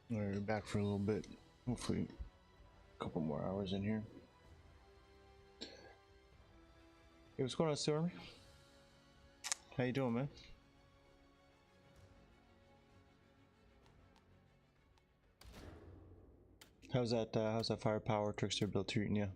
We're back for a little bit. Hopefully a couple more hours in here. Hey, what's going on, Stormy? How you doing, man? How's that firepower trickster build treating you?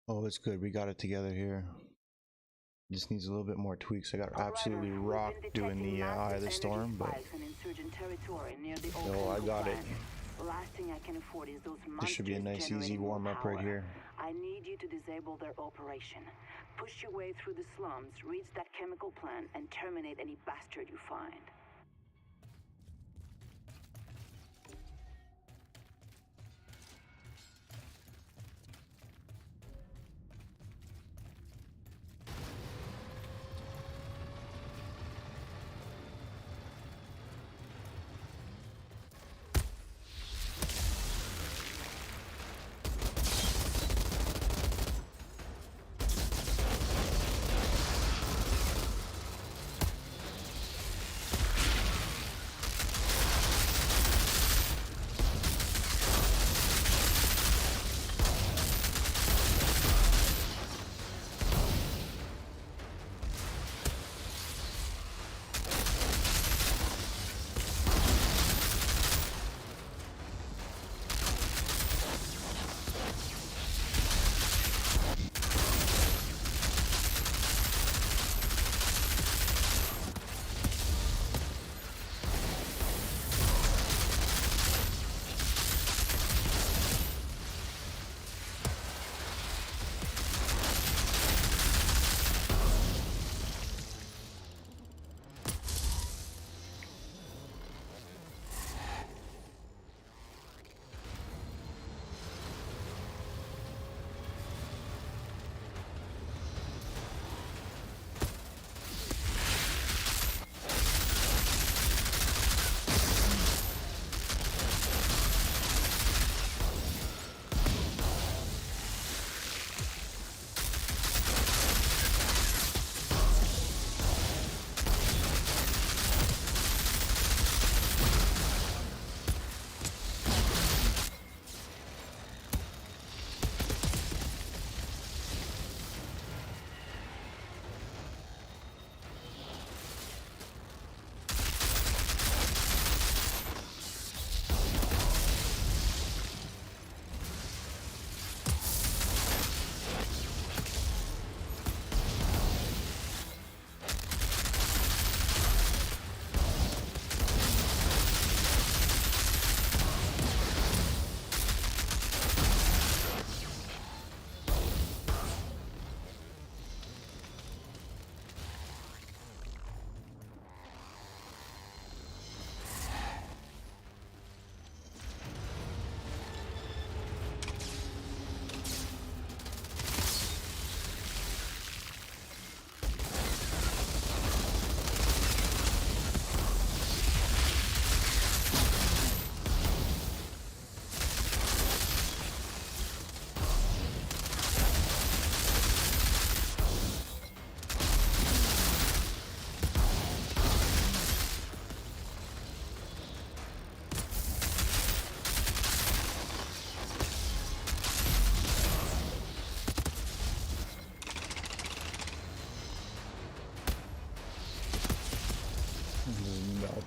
Oh, it's good. We got it together here. Just needs a little bit more tweaks. I got absolutely rocked doing the Eye of the Storm, but no, I got it. Last thing I can afford is those This should be a nice, easy warm-up right here. I need you to disable their operation. Push your way through the slums, reach that chemical plant, and terminate any bastard you find.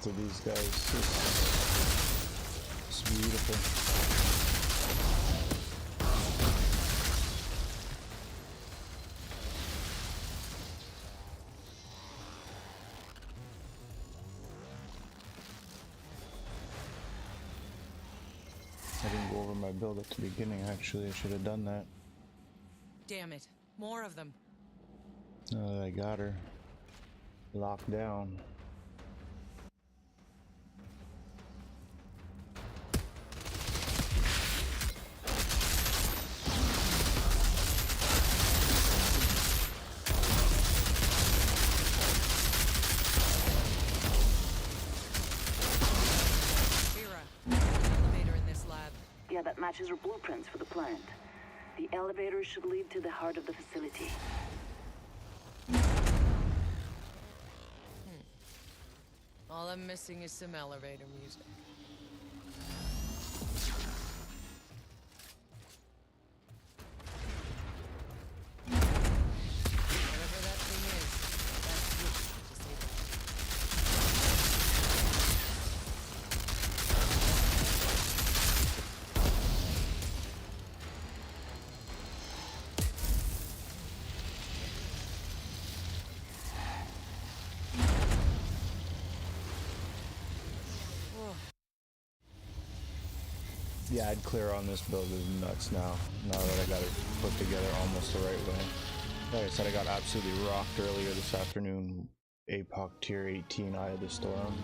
To these guys, it's beautiful. I didn't go over my build at the beginning. Actually, I should have done that. Damn it, more of them. Now that I got her locked down. matches our blueprints for the plant. The elevator should lead to the heart of the facility. All I'm missing is some elevator music. Whatever that thing is, that's switch disabled. Yeah, I'd clear on this build is nuts now that I got it put together almost the right way. Like I said, I got absolutely rocked earlier this afternoon. APOC tier 18 Eye of the Storm.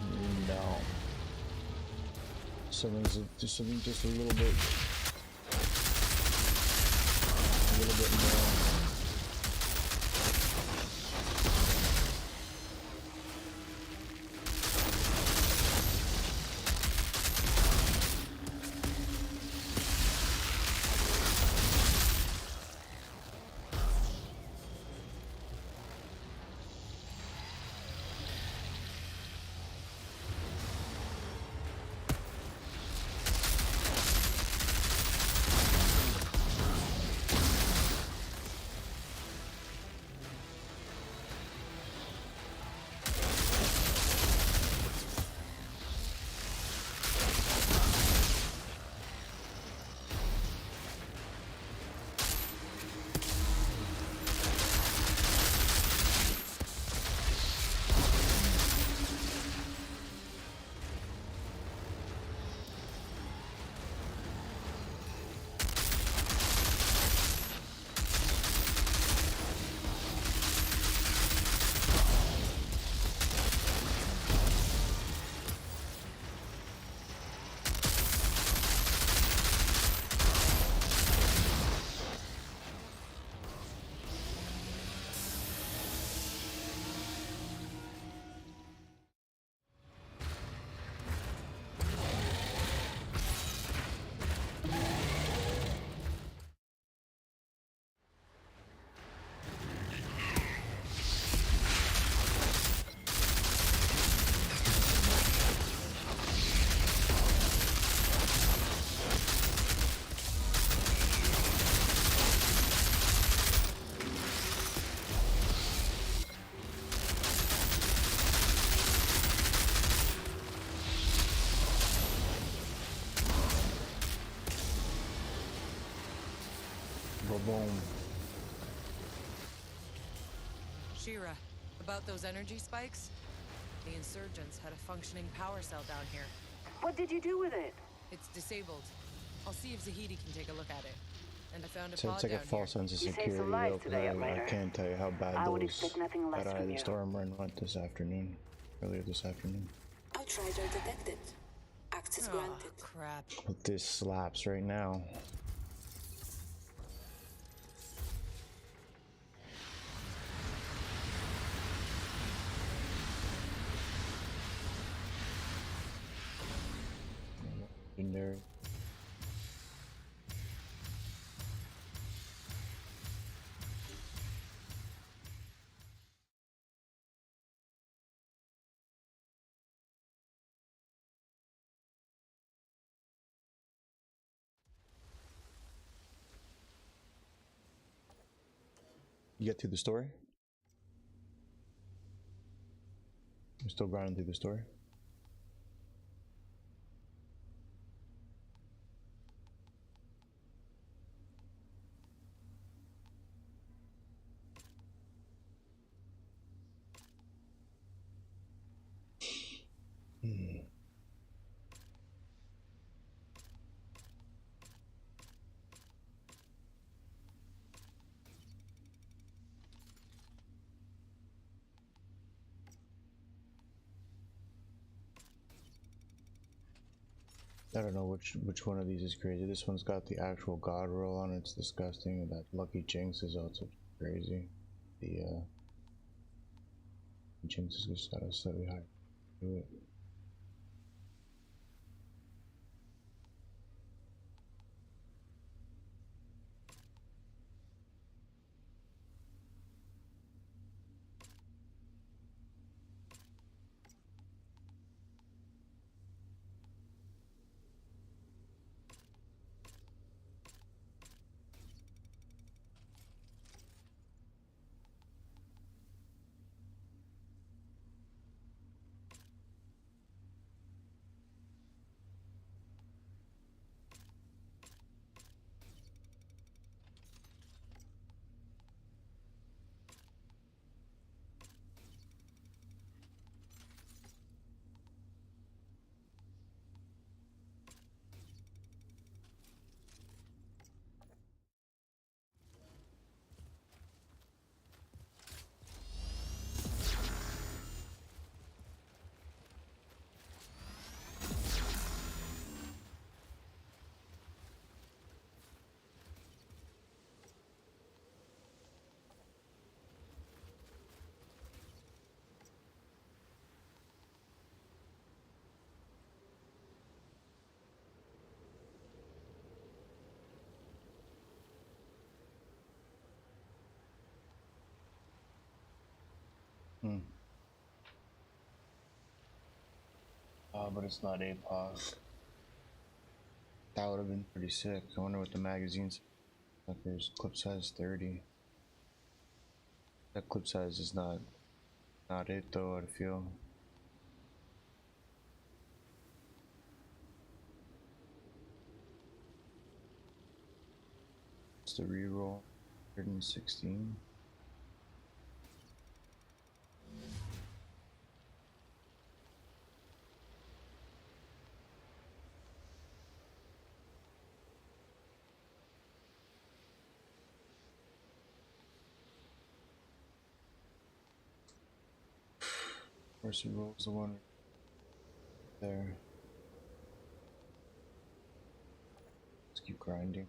No. Something just a little bit more. Boom. Shira, about those energy spikes? The insurgents had a functioning power cell down here. What did you do with it? It's disabled. I'll see if Zahidi can take a look at it. And I found a So pod it's like a down false here. sense of You saved security some though, lives 'cause today, I Outrider. can't tell you how bad I would those expect nothing less that Eye from of the you. Storm run went this afternoon. Earlier this afternoon. Outrider detected. Access Oh, granted. crap. But this slaps right now. Legendary. You get through the story? You're still grinding through the story? I don't know which one of these is crazy. This one's got the actual god roll on it. It's disgusting. And that Lucky Jinx is also crazy. The Jinx is just got a slightly higher to it. Hmm. But it's not APOS. That would have been pretty sick. I wonder what the magazine's like. There's clip size 30. That clip size is not it though, I feel. It's the reroll. 116. Of course, it rolls the one there. Let's keep grinding.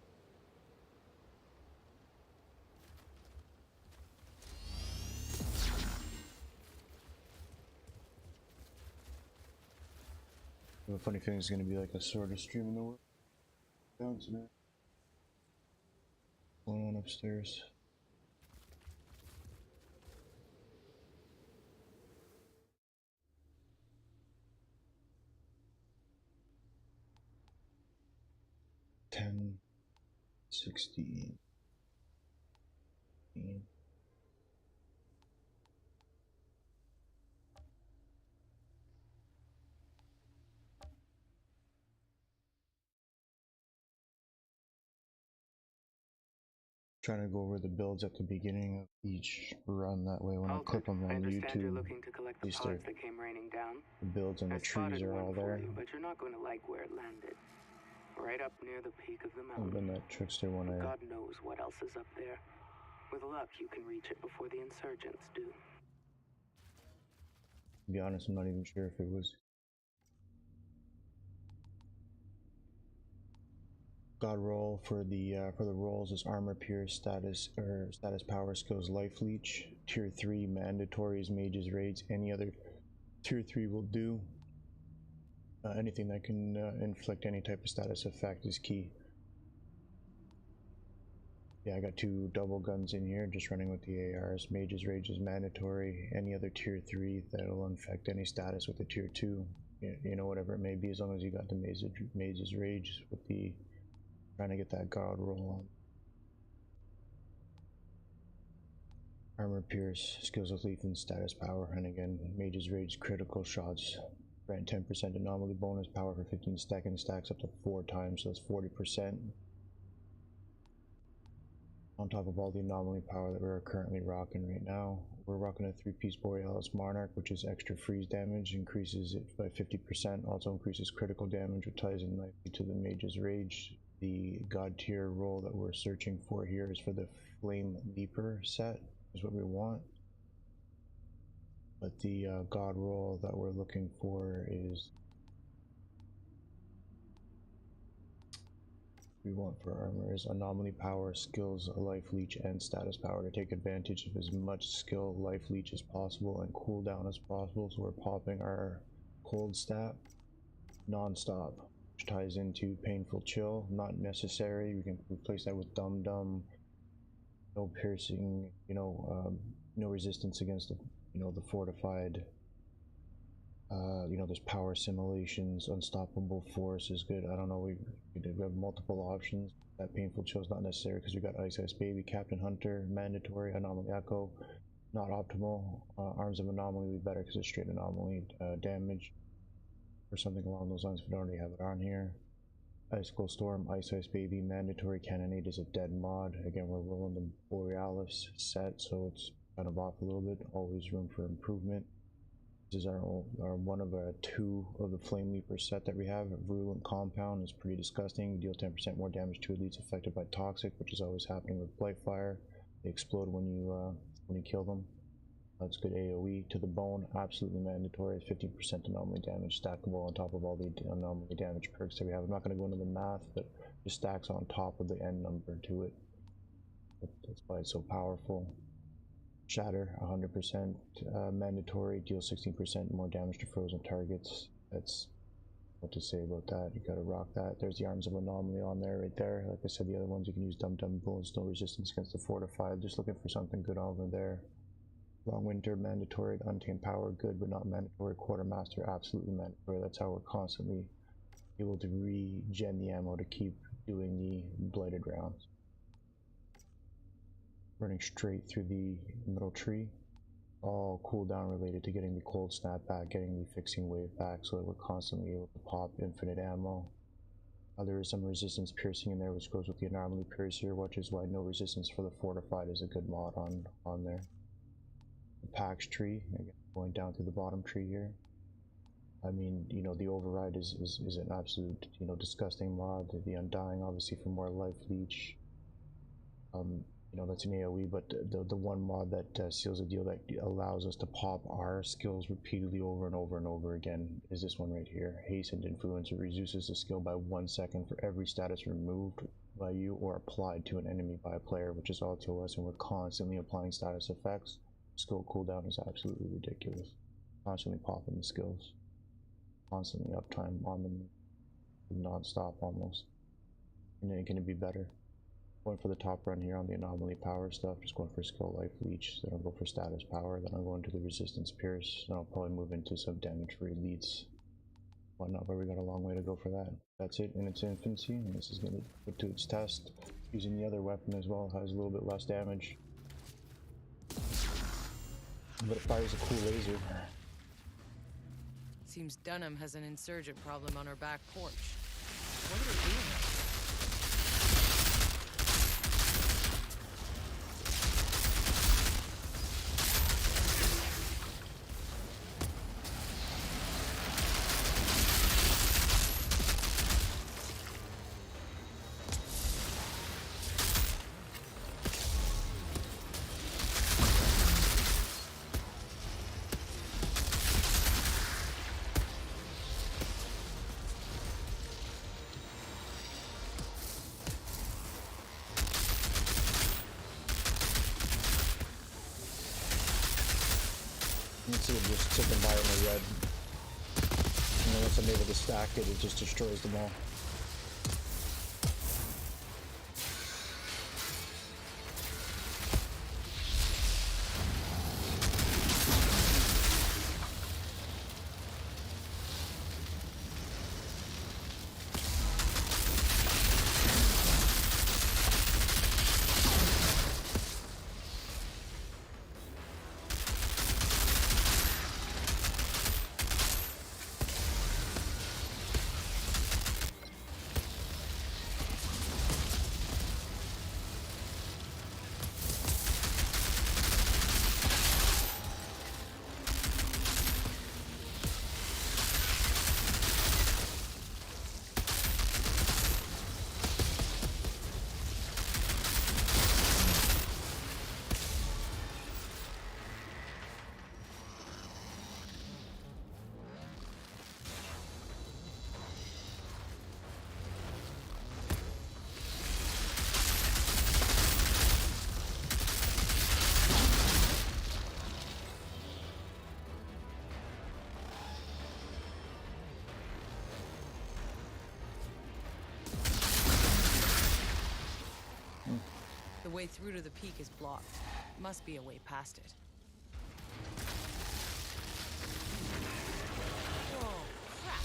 I have a funny feeling it's gonna be like a sort of stream in the world. Bouncing it. Going on upstairs. $10, $16. Trying to go over the builds at the beginning of each run, that way when I clip them on YouTube, you're looking to collect the pods that came raining down. the builds and the trees are all there. But you're not going to like where it landed. Right up near the peak of the I've mountain. been that trickster when God knows what else is up there. With luck, you can reach it before the insurgents do. To be honest, I'm not even sure if it was God roll for the rolls is armor pierce, status power skills, life leech, tier 3 mandatory is mages raids. Any other tier 3 will do. Anything that can inflict any type of status effect is key. Yeah, I got 2 double guns in here, just running with the ARs. Mages rage is mandatory. Any other tier 3 that'll infect any status with the tier 2, you know, whatever it may be, as long as you got the mages rage with the trying to get that God roll on. Armor pierce, skills with leaf and status power, and again, mage's rage critical shots. Grant 10% anomaly bonus, power for 15 seconds, stacks up to 4 times, so that's 40%. On top of all the anomaly power that we're currently rocking right now, we're rocking a 3-piece Borealis Monarch, which is extra freeze damage, increases it by 50%, also increases critical damage, which ties in nicely to the mage's rage. The god tier roll that we're searching for here is for the Flame Leaper set, is what we want. But the god roll that we're looking for is armor is anomaly power, skills, life leech, and status power to take advantage of as much skill, life leech as possible and cooldown as possible. So we're popping our cold stat non-stop, which ties into painful chill. Not necessary. We can replace that with dum dum. No piercing. No resistance against the fortified. There's power simulations, unstoppable force is good. I don't know, we have multiple options. That painful chill is not necessary because we got Ice Baby, Captain Hunter, mandatory, Anomaly Echo, not optimal. Arms of Anomaly would be better because it's straight anomaly damage or something along those lines if we don't already have it on here. Icicle Storm, Ice Baby, mandatory Cannonade is a dead mod. Again, we're rolling the Borealis set, so it's kind of off a little bit, always room for improvement. This is our one of 2 of the Flame Leaper set that we have. Virulent Compound is pretty disgusting. We deal 10% more damage to elites affected by Toxic, which is always happening with Blightfire. They explode when you kill them. That's good AoE. To the Bone, absolutely mandatory. 15% anomaly damage, stackable on top of all the anomaly damage perks that we have. I'm not going to go into the math, but it stacks on top of the N number to it. That's why it's so powerful. Shatter, 100% mandatory, deal 16% more damage to frozen targets. That's what to say about that. You gotta rock that. There's the Arms of Anomaly on there, right there. Like I said, the other ones you can use Dum Dum Bullets, no resistance against the fortified. Just looking for something good over there. Long winter, mandatory. Untamed power, good but not mandatory. Quartermaster, absolutely mandatory. That's how we're constantly able to regen the ammo to keep doing the blighted rounds. Running straight through the middle tree. All cooldown related to getting the cold snap back, getting the fixing wave back, so that we're constantly able to pop infinite ammo. There is some resistance piercing in there, which goes with the anomaly piercer, which is why no resistance for the fortified is a good mod on there. The Pax tree, again, going down to the bottom tree here. I mean, you know, the override is an absolute, you know, disgusting mod. The undying, obviously, for more life leech. You know, that's an AoE, but the one mod that seals a deal that allows us to pop our skills repeatedly over and over and over again is this one right here. Hastened Influence. It reduces the skill by 1 second for every status removed by you or applied to an enemy by a player, which is all to us, and we're constantly applying status effects. Skill cooldown is absolutely ridiculous. Constantly popping the skills. Constantly uptime on them, non-stop almost. And then can it be better? Going for the top run here on the anomaly power stuff, just going for skill life leech, then I'll go for status power, then I'll go into the resistance pierce, then I'll probably move into some damage for elites. Whatnot, but we got a long way to go for that. That's it in its infancy, and this is going to put to its test. Using the other weapon as well, has a little bit less damage. But it fires a cool laser. Seems Dunham has an insurgent problem on her back porch. What are they doing? You can see it just ticking by in the red. And then once I'm able to stack it, it just destroys them all. The way through to the peak is blocked. Must be a way past it. Whoa, crap!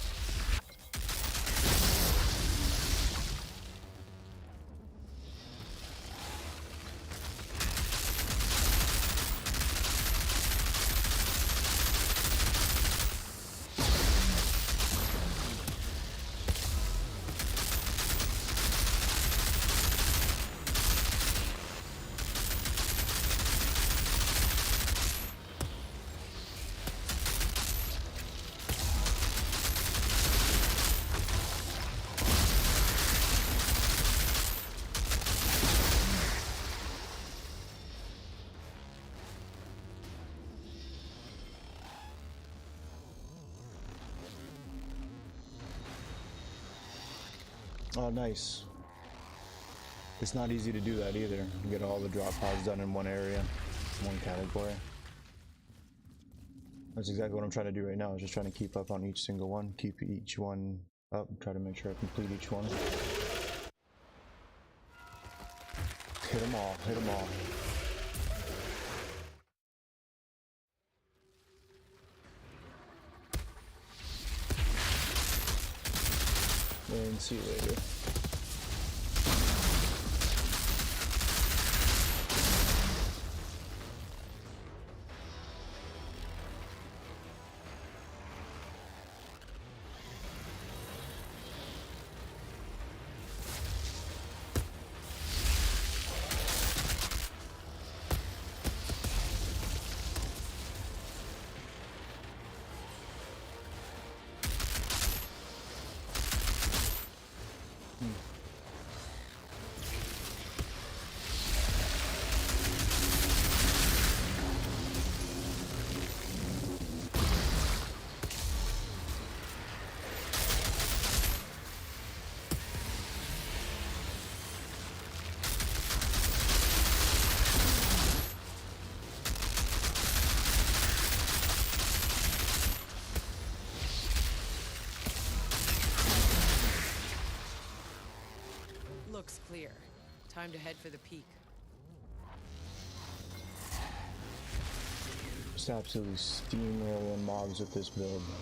Oh, nice. It's not easy to do that either. You get all the drop pods done in one area, one category. That's exactly what I'm trying to do right now. I'm just trying to keep up on each single one, keep each one up, try to make sure I complete each one. Hit them all, hit them all. and see you later. Looks clear. Time to head for the peak. Just absolutely steamrolling mobs with this build, man.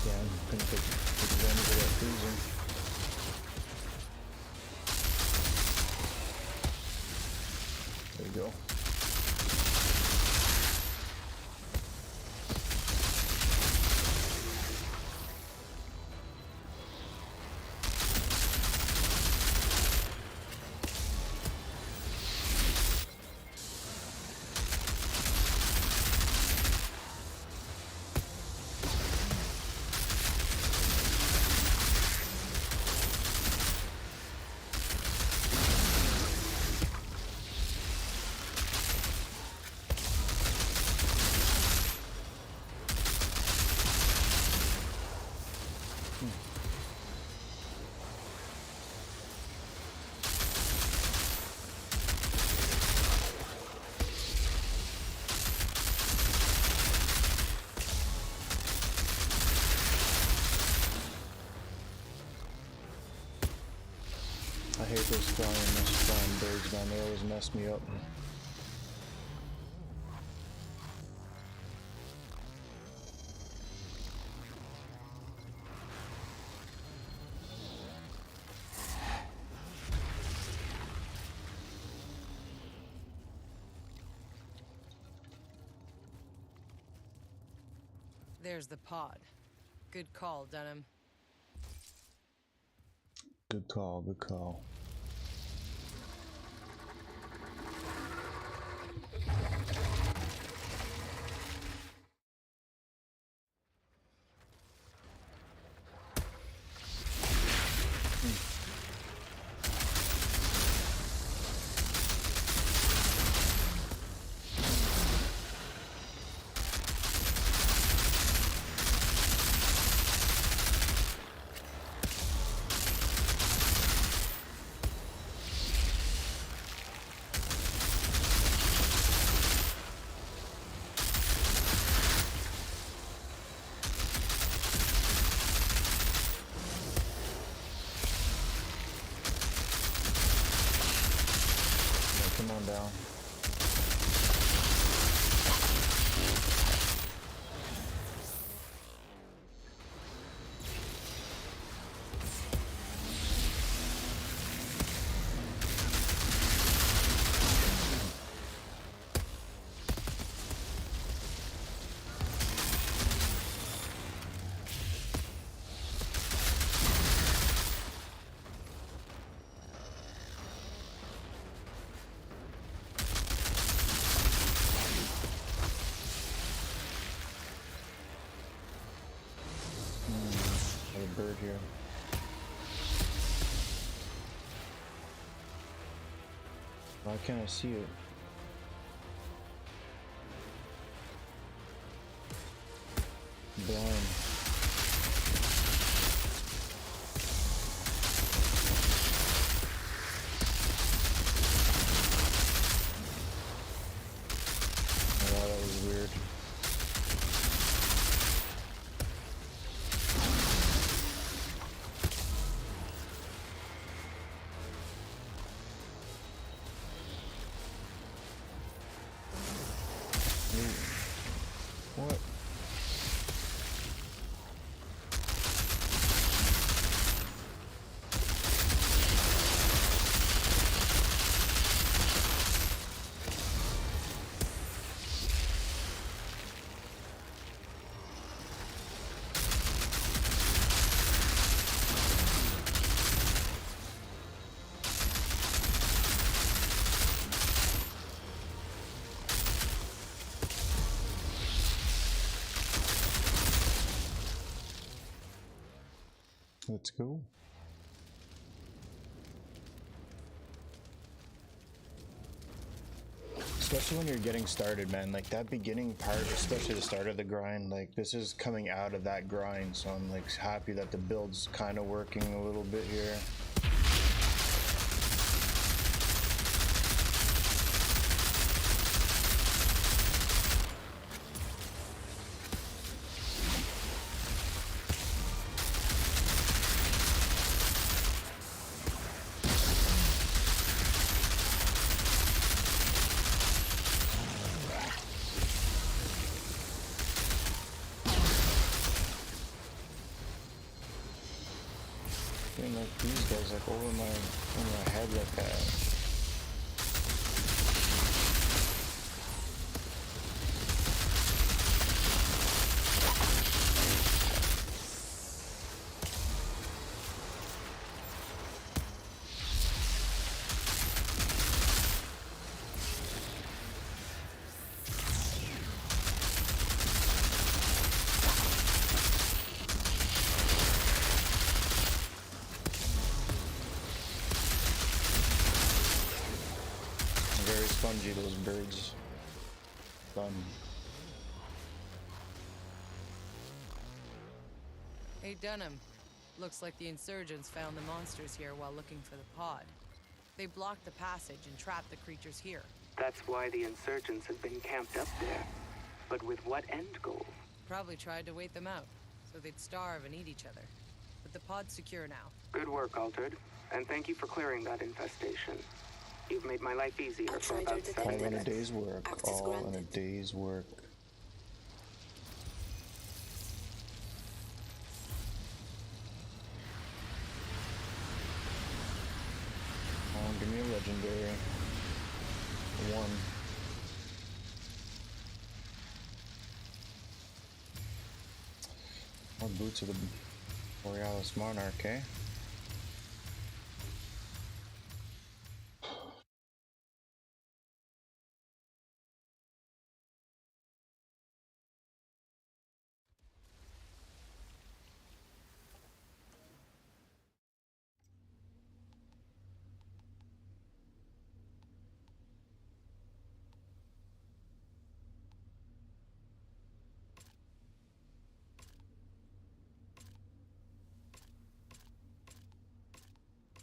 Yeah, I'm gonna take advantage of that freezing. There you go. I hate those flying birds, man. They always mess me up. There's the pod. Good call, Dunham. Good call, good call. Come on down. Why can't I see it? Blind. Oh, that was weird. What? Let's go. Especially when you're getting started, man. Like that beginning part, especially the start of the grind, like this is coming out of that grind, so I'm like happy that the build's kind of working a little bit here. Like these guys like over my head like that. Very spongy, those birds. Fun. Hey Dunham, looks like the insurgents found the monsters here while looking for the pod. They blocked the passage and trapped the creatures here. That's why the insurgents have been camped up there. But with what end goal? Probably tried to wait them out, so they'd starve and eat each other. But the pod's secure now. Good work, Altered. And thank you for clearing that infestation. You've made my life easier for about 7 All in a minutes. day's work. All in a day's work. Oh, give me a legendary. One. More boots of the Borealis Monarch, eh?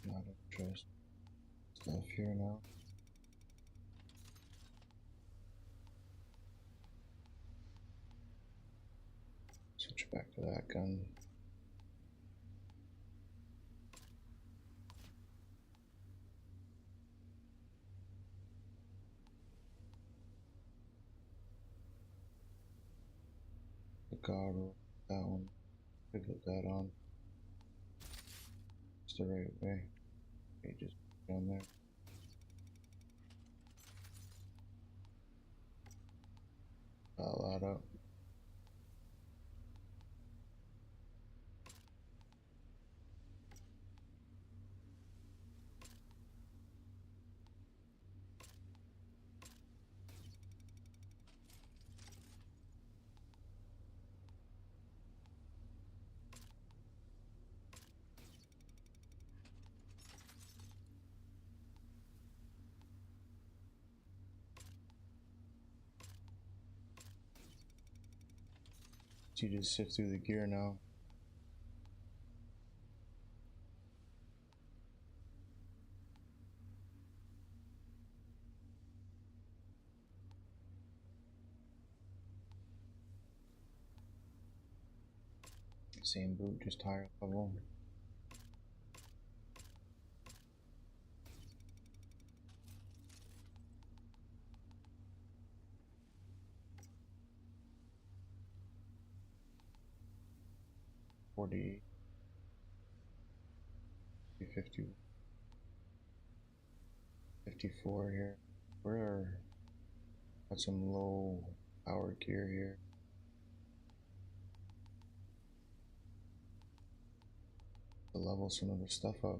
Not interest. Stuff here now. Switch back to that gun. The goggle, that one. Pivot that on. It's the right way. Okay, just down there. Dial that up. You just sift through the gear now. Same boot, just higher level. $48, $50, $54 here. We're got some low power gear here. To level some of the stuff up.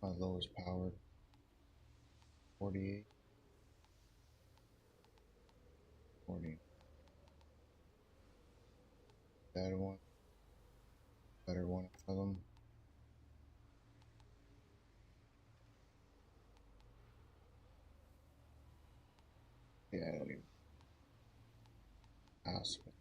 My lowest power, 48, 40. Better one of them. Yeah, I don't even ask me.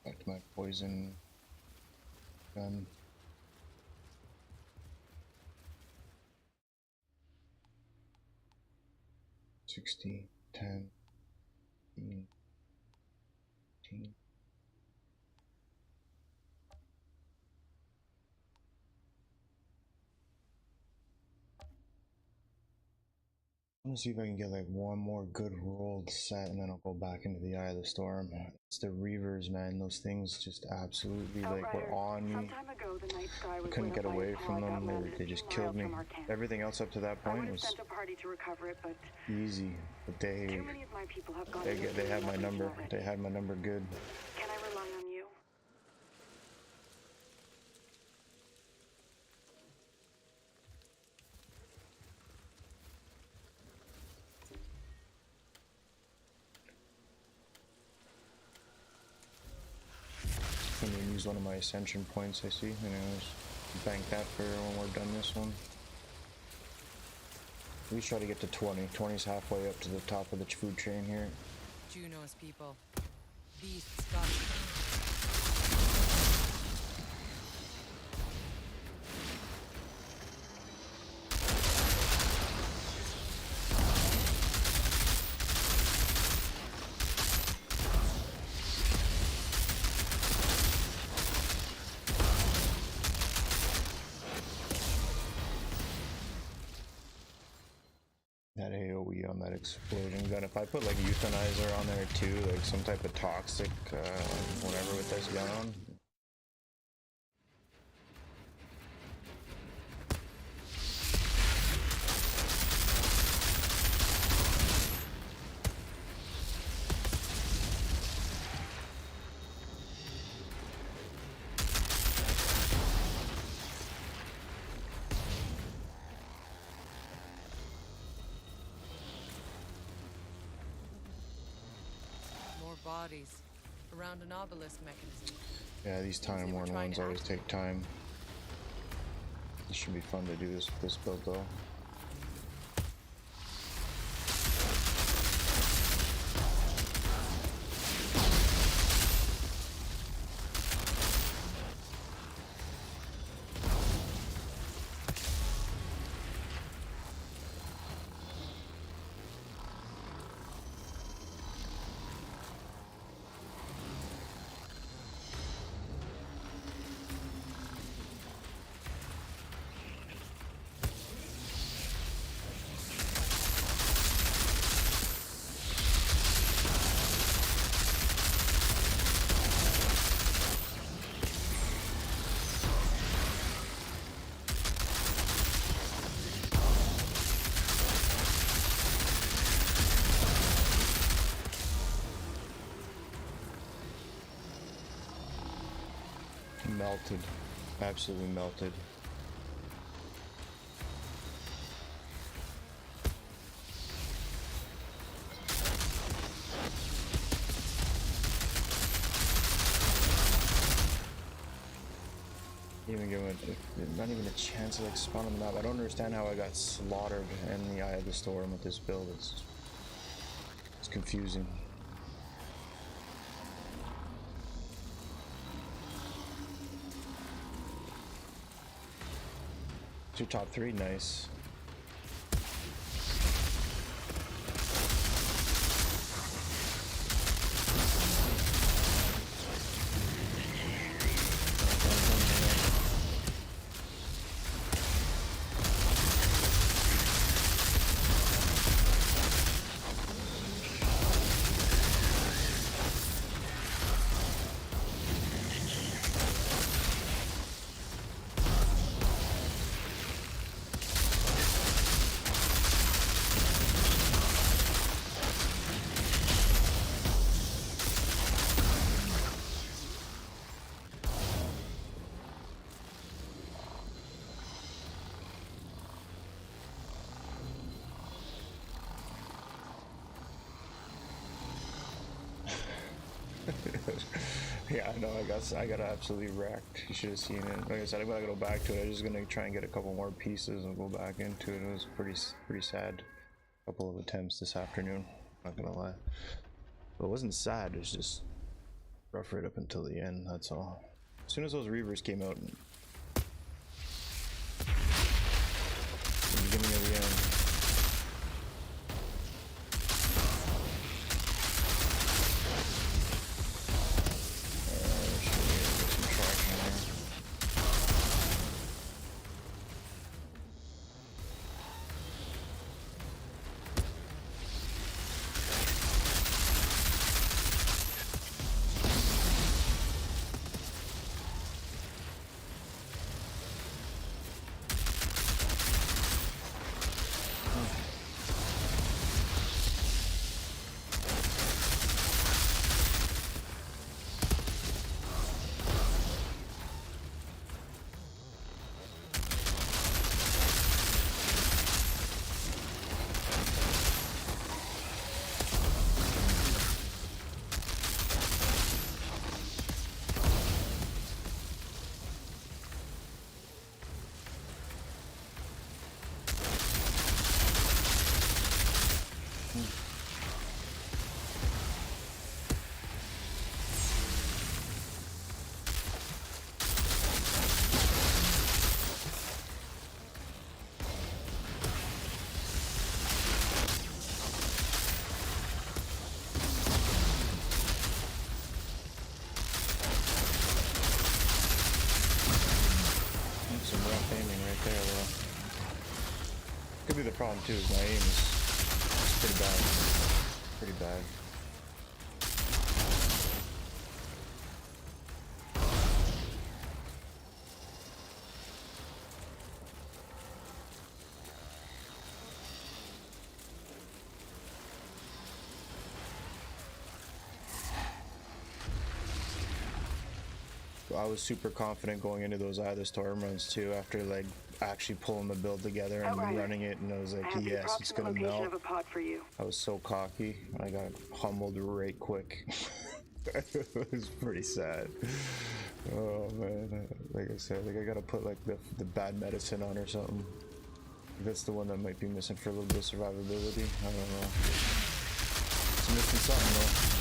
Back to my poison gun. $60, $10, $15. I'm gonna see if I can get like one more good rolled set and then I'll go back into the Eye of the Storm. It's the Reavers, man. Those things just absolutely like were on me. Some time ago, the night sky was Couldn't lit get up by away a from pod that them. landed They a just few killed miles me. from our camp. Everything else up to that I point would have was sent a party to recover it, but easy. But too many of my people have gone into they had the my operation number. already. They had my number good. Can I rely on you? I'm gonna use one of my ascension points I see, and I'll just bank that for when we're done this one. We try to get to 20. 20's halfway up to the top of the food chain here. Juno's people. Beasts got That AoE on that explosion gun. If I put like euthanizer on there too, like some type of toxic whatever with this gun on. more bodies around an obelisk mechanism. Yeah, these time worn trying ones to always take time. It should be fun to do this build though. Melted. Absolutely melted. Even give it not even a chance to like spawn on the map. I don't understand how I got slaughtered in the Eye of the Storm with this build. It's confusing. Your top 3, nice. Yeah, I know. I got absolutely wrecked. You should have seen it. Like I said, I'm gonna go back to it. I'm just gonna try and get a couple more pieces and go back into it. It was pretty sad. A couple of attempts this afternoon. Not gonna lie. But it wasn't sad. It was just rough right up until the end. That's all. As soon as those Reavers came out, in the beginning of the end. Some rough aiming right there, though. Could be the problem too, is my aim is pretty bad. Pretty bad. I was super confident going into those Eye of the Storm runs too, after like actually pulling the build together and running it, and I was like, yes, it's gonna melt. Of a pod for you. I was so cocky, I got humbled right quick. It was pretty sad. Oh man, like I said, like I gotta put like the bad medicine on or something. That's the one that might be missing for a little bit of survivability. I don't know. It's missing something though.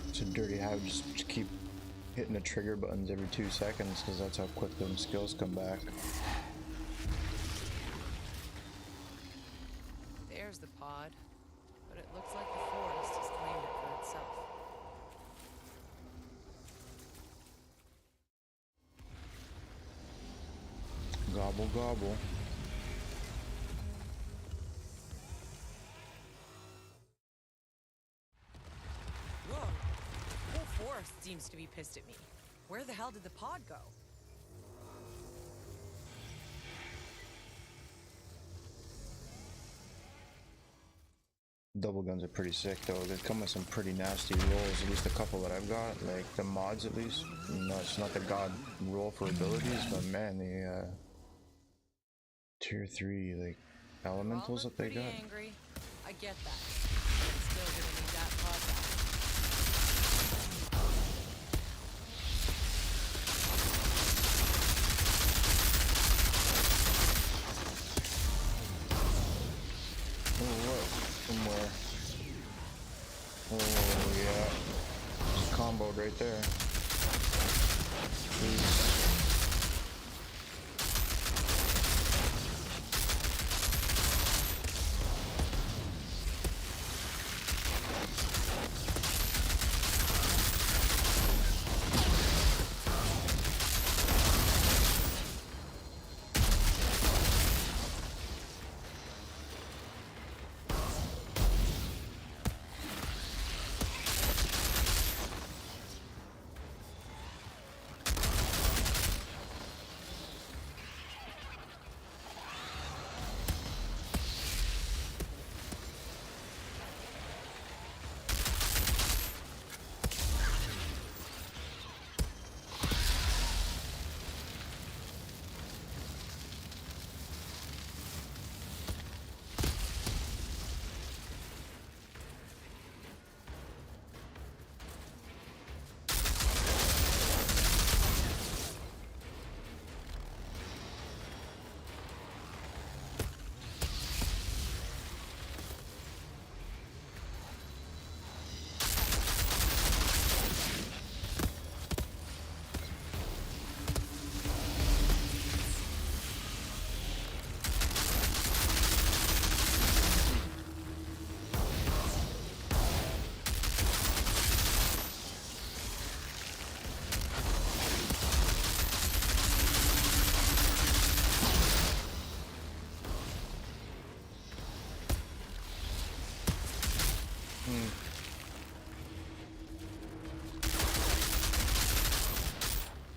It's a dirty habit, just keep hitting the trigger buttons every 2 seconds because that's how quick them skills come back. There's the pod, but it looks like the forest has claimed it for itself. Gobble gobble. Whoa! The whole forest seems to be pissed at me. Where the hell did the pod go? Double guns are pretty sick though. They come with some pretty nasty rolls, at least a couple that I've got, like the mods at least. No, it's not the god roll for abilities, but man, the tier 3 like elementals that they got. Angry. I get that. I'm still gonna need that pod back. Oh, what? Somewhere. Oh, yeah. Just comboed right there. Jeez.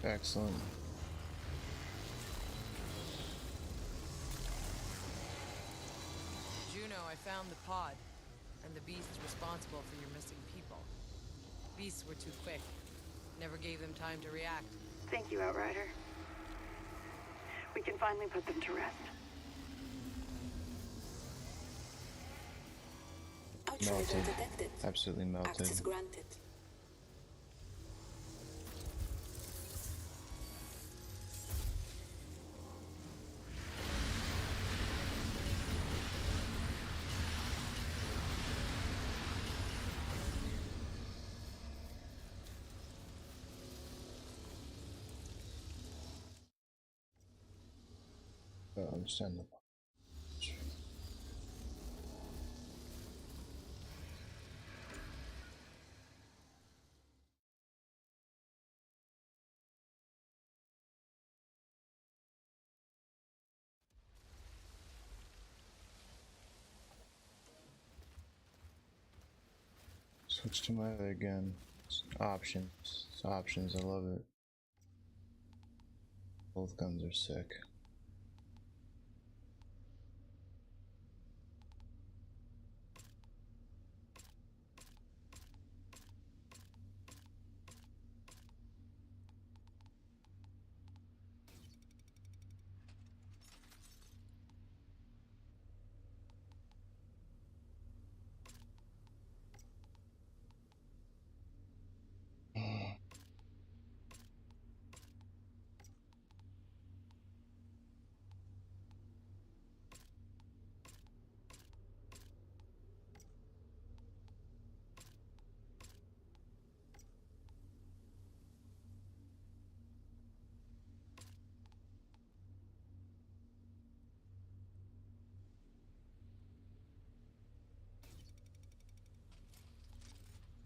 Excellent. Juno, I found the pod, and the beasts responsible for your missing people. Beasts were too quick. Never gave them time to react. Thank you, Outrider. We can finally put them to rest. Outrider Melted. detected. Absolutely melted. Access granted. Understandable. Switch to my other gun. Options. It's options, I love it. Both guns are sick.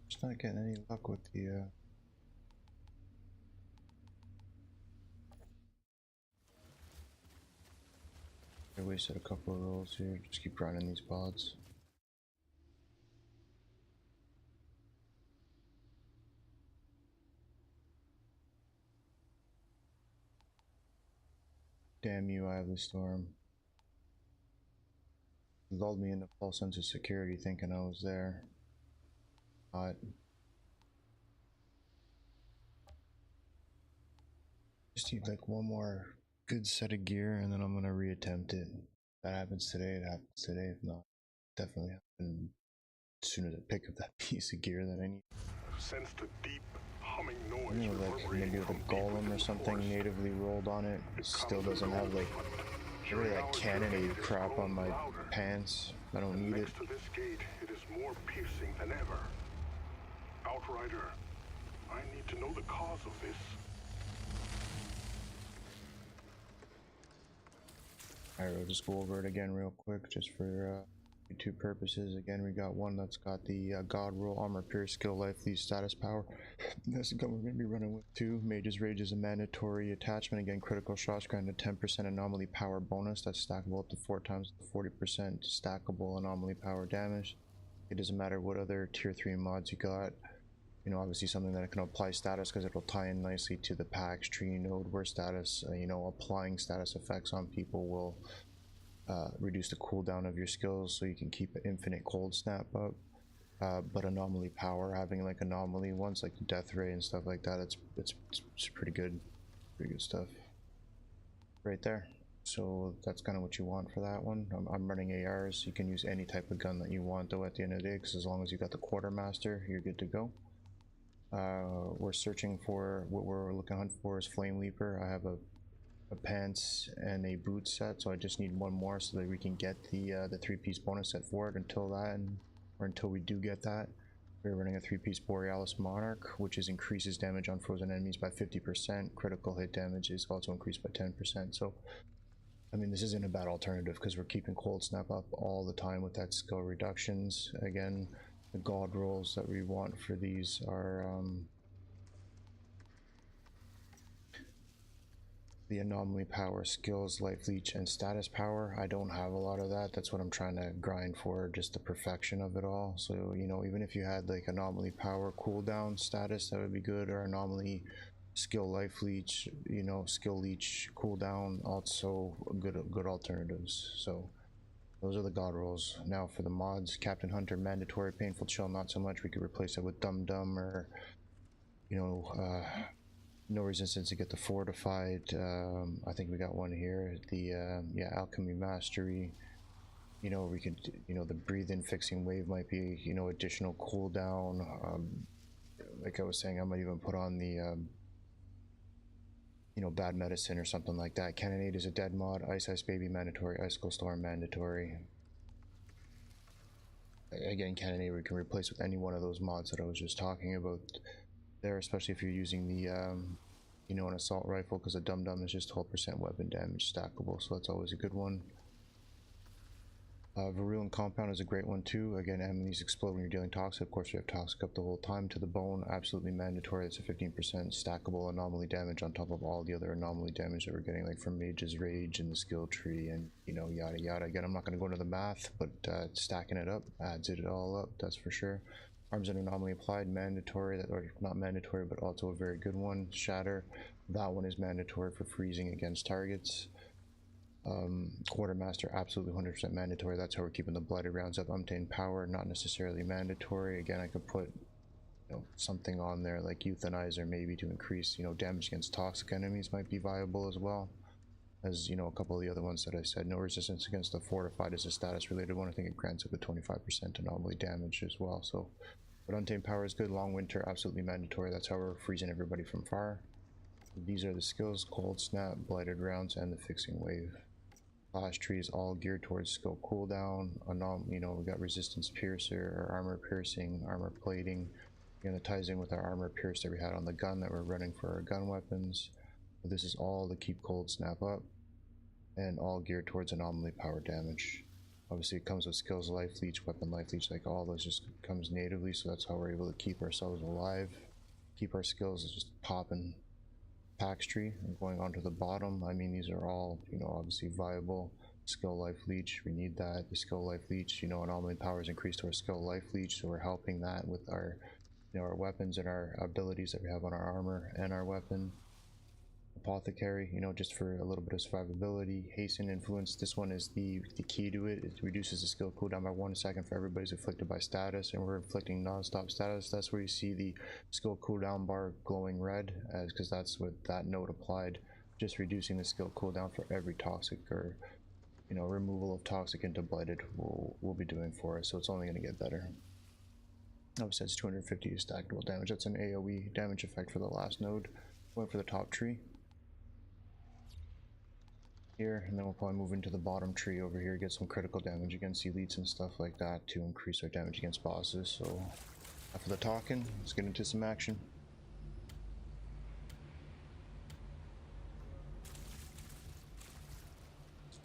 Just not getting any luck with the I wasted a couple of rolls here. Just keep grinding these pods. Damn you, Ivy Storm. Lulled me into false sense of security thinking I was there. Not. Just need like one more good set of gear and then I'm gonna reattempt it. If that happens today, it happens today. If not, definitely happen as soon as I pick up that piece of gear that I need. Sensed a deep humming noise. You know, like maybe with a golem or something natively rolled on it. Still doesn't have like really that cannonade crap on my pants. I don't need it. Next to this gate, it is more piercing than ever. Outrider, I need to know the cause of this. Alright, we'll just go over it again real quick, just for YouTube purposes. Again, we got one that's got the God Roll, Armor Pierce, Skill, Life, Lead, Status, Power. This gun we're going to be running with too. Mage's Rage is a mandatory attachment. Again, critical shots grant a 10% anomaly power bonus. That's stackable up to 4 times the 40% stackable anomaly power damage. It doesn't matter what other tier 3 mods you got. You know, obviously something that can apply status because it'll tie in nicely to the PAX tree node where status, you know, applying status effects on people will reduce the cooldown of your skills so you can keep an infinite cold snap up. But anomaly power, having like anomaly ones like death ray and stuff like that, it's pretty good stuff right there. So that's kind of what you want for that one. I'm running ARs. You can use any type of gun that you want though at the end of the day, because as long as you got the quartermaster, you're good to go. We're searching for what we're looking hunt for is Flame Leaper. I have a pants and a boot set, so I just need one more so that we can get the 3-piece bonus set for it. Until then, or until we do get that, we're running a 3-piece Borealis Monarch, which is increases damage on frozen enemies by 50%. Critical hit damage is also increased by 10%. So I mean, this isn't a bad alternative because we're keeping cold snap up all the time with that skill reductions. Again, the god rolls that we want for these are the anomaly power, skills, life leech, and status power. I don't have a lot of that. That's what I'm trying to grind for, just the perfection of it all. So, you know, even if you had like anomaly power cooldown status, that would be good, or anomaly skill life leech, you know, skill leech cooldown, also good alternatives. So those are the god rolls. Now for the mods, Captain Hunter mandatory, painful chill not so much. We could replace it with Dum Dum, or you know, no resistance to get the fortified. I think we got one here. The yeah, alchemy mastery. You know, we could, you know, the breathe in fixing wave might be, you know, additional cooldown. Like I was saying, I might even put on the you know, bad medicine or something like that. Cannonade is a dead mod. Ice Baby mandatory. Icicle Storm mandatory. Again, Cannonade we can replace with any one of those mods that I was just talking about there, especially if you're using the you know, an assault rifle, because a Dum Dum is just 12% weapon damage stackable, so that's always a good one. Virulent Compound is a great one too. Again, enemies explode when you're dealing toxic. Of course, you have toxic up the whole time to the bone. Absolutely mandatory. It's a 15% stackable anomaly damage on top of all the other anomaly damage that we're getting, like from Mage's Rage and the skill tree, and you know, yada yada. Again, I'm not going to go into the math, but stacking it up adds it all up. That's for sure. Arms and anomaly applied, mandatory. Or not mandatory, but also a very good one. Shatter. That one is mandatory for freezing against targets. Quartermaster, absolutely 100% mandatory. That's how we're keeping the blighted rounds up. Untamed power, not necessarily mandatory. Again, I could put, you know, something on there like euthanizer, maybe to increase, you know, damage against toxic enemies might be viable as well. As you know, a couple of the other ones that I said. No resistance against the fortified is a status related one. I think it grants up to 25% anomaly damage as well. So, but untamed power is good. Long winter, absolutely mandatory. That's how we're freezing everybody from far. These are the skills: cold snap, blighted rounds, and the fixing wave. Class trees all geared towards skill cooldown. You know, we got resistance piercer, or armor piercing, armor plating. Again, it ties in with our armor pierce that we had on the gun that we're running for our gun weapons. But this is all to keep cold snap up, and all geared towards anomaly power damage. Obviously, it comes with skills life leech, weapon life leech, like all those just comes natively. So that's how we're able to keep ourselves alive, keep our skills just popping. Pax tree going on to the bottom. I mean, these are all, you know, obviously viable. Skill life leech, we need that. The skill life leech, you know, anomaly power is increased to our skill life leech, so we're helping that with our, you know, our weapons and our abilities that we have on our armor and our weapon. Apothecary, you know, just for a little bit of survivability. Hasten influence, this one is the key to it. It reduces the skill cooldown by 1 second for everybody who's afflicted by status, and we're inflicting non-stop status. That's where you see the skill cooldown bar glowing red, as because that's what that note applied, just reducing the skill cooldown for every toxic, or you know, removal of toxic into blighted will be doing for us. So it's only going to get better. Obviously, it's 250 stackable damage. That's an AoE damage effect for the last node. Going for the top tree here, and then we'll probably move into the bottom tree over here, get some critical damage against elites and stuff like that to increase our damage against bosses. So after the talking, let's get into some action.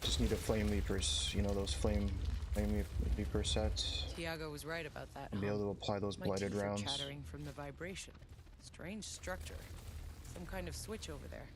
Just need a flame leapers, you know, those flame leaper sets. Tiago was right about that. And be able to apply those blighted rounds. Chattering from the vibration. Strange structure. Some kind of switch over there.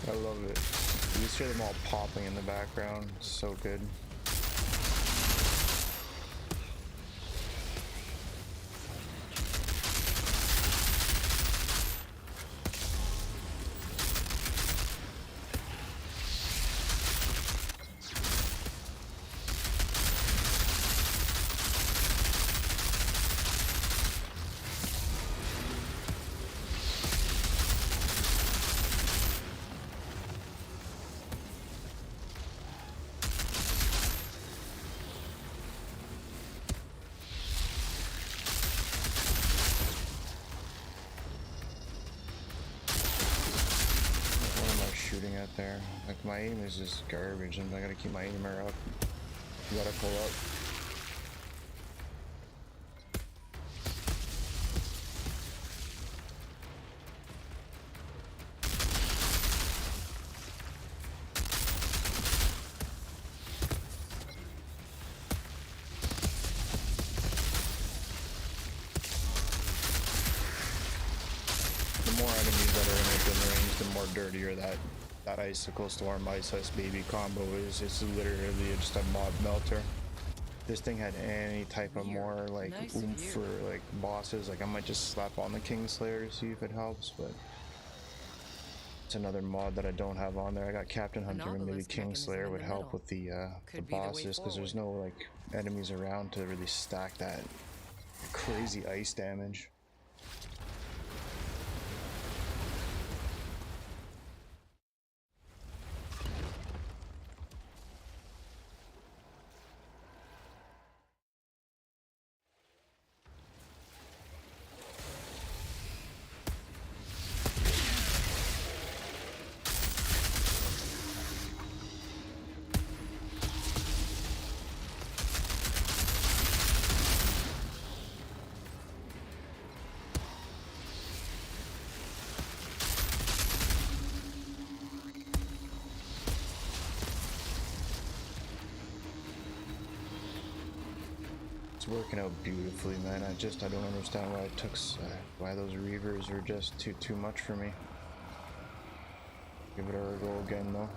I love it. You just hear them all popping in the background. So good. there. Like my aim is just garbage, and I gotta keep my aimer up. Gotta pull up. Dirtier that icicle storm ice baby combo is. It's literally just a mob melter. This thing had any type of more like nice oomph view. for like bosses. Like I might just slap on the Kingslayer to see if it helps, but it's another mod that I don't have on there. I got Captain Hunter, and maybe obelisk mechanism Kingslayer in would the help middle. with the Could be the way bosses, because there's forward. no like enemies around to really stack that crazy ice damage. It's working out beautifully, man. I don't understand why it took why those reavers were just too much for me. Give it a go again though.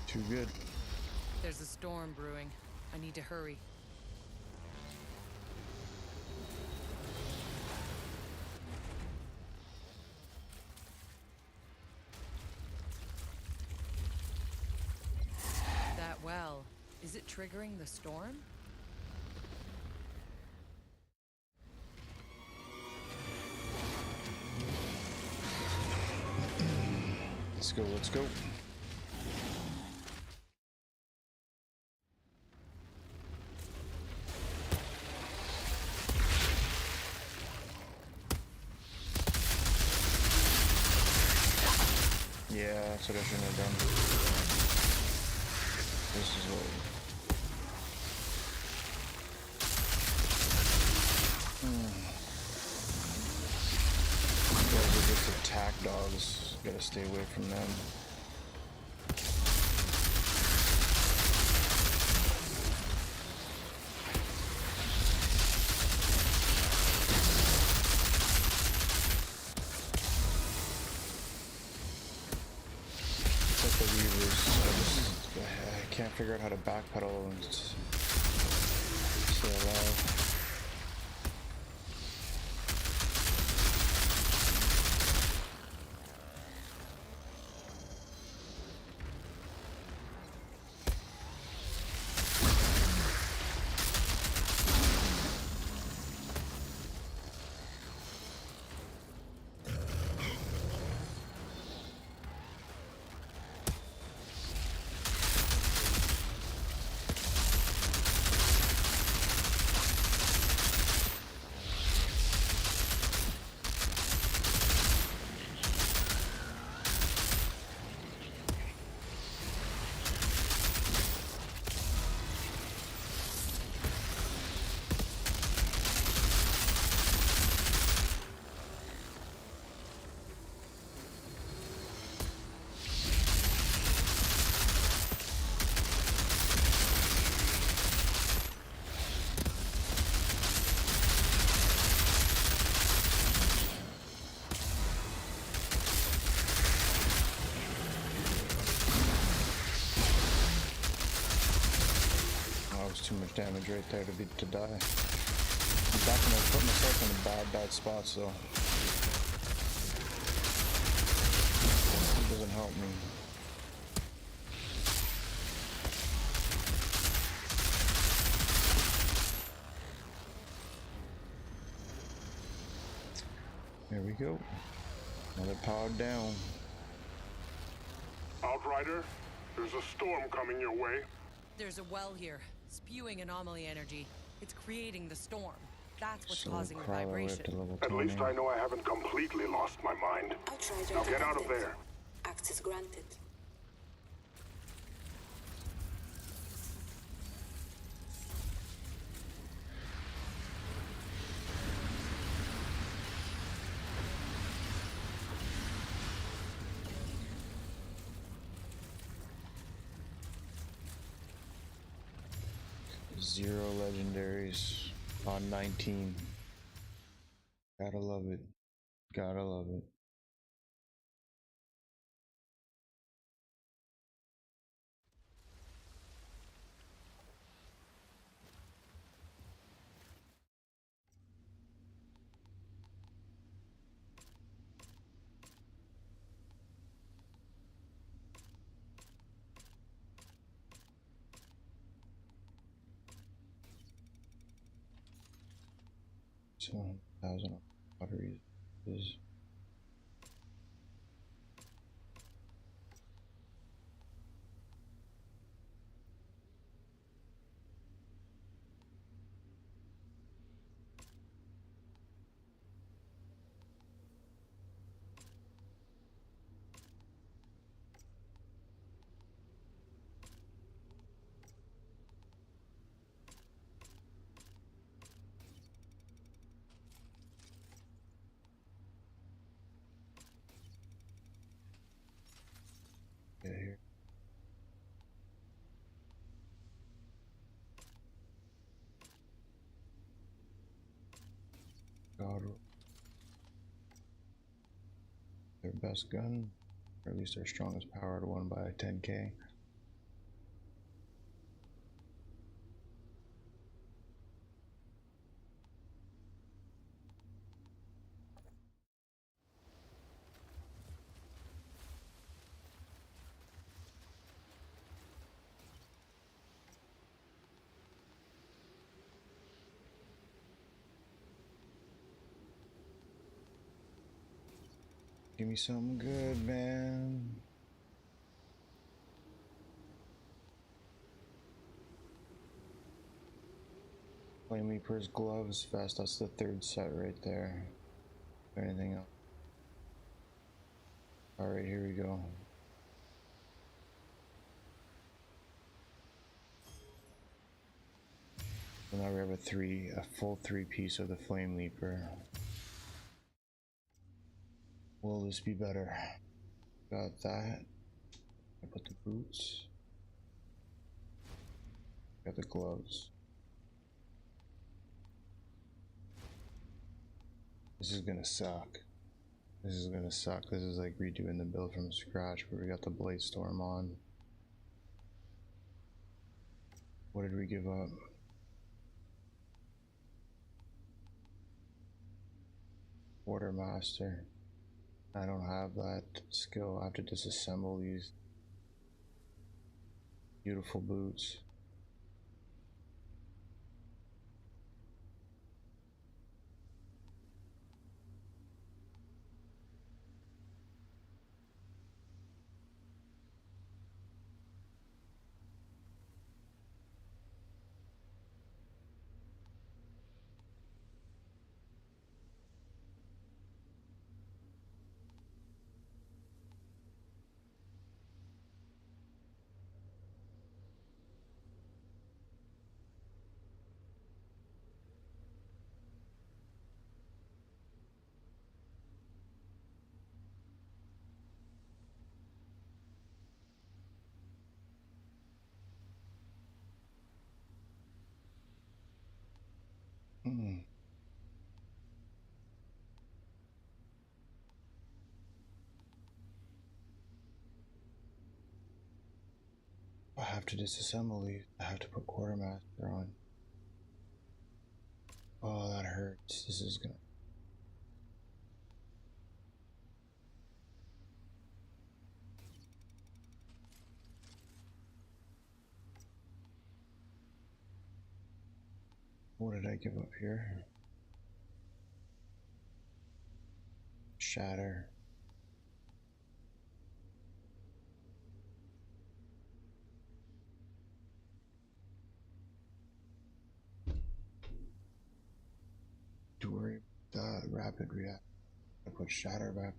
Too good. There's a storm brewing. I need to hurry. That well, is it triggering the storm? Let's go, let's go. Yeah, that's what I shouldn't have done. This is what... Those are just attack dogs. Gotta stay away from them. It's like the Reavers. I can't figure out how to backpedal and stay alive. enough damage right there to die. I'm definitely putting myself in bad spots though. It doesn't help me. There we go. Another pod down. Outrider, there's a storm coming your way. There's a well here, spewing anomaly energy. It's creating the storm. That's what's So causing the crawler way up vibration. to level At 20. least I know I haven't completely lost my mind. Outrider Now get out of detected. there. Access granted. Zero legendaries on 19. Gotta love it. Gotta love it. So 1,000 batteries is here. God, their best gun, or at least their strongest powered one by 10k. Give me something good, man. Flame Leaper's gloves vest. That's the third set right there. Anything else? All right, here we go. So now we have a full three-piece of the Flame Leaper. Will this be better? Got that. I put the boots. Got the gloves. This is gonna suck. This is gonna suck. This is like redoing the build from scratch, but we got the Blade Storm on. What did we give up? Quartermaster. I don't have that skill. I have to disassemble these beautiful boots. I have to disassemble these. I have to put Quartermaster on. hurts. This is gonna. What did I give up here? Shatter. To worry about the rapid react. I put shatter back.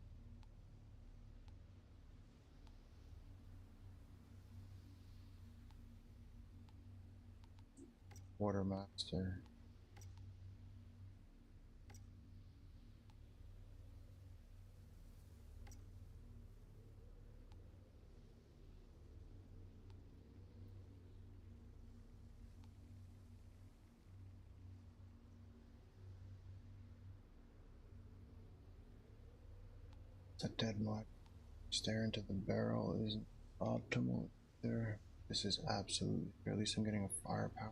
Watermaster. It's a dead mod. Stare into the barrel isn't optimal there. This is absolutely, or at least I'm getting a firepower.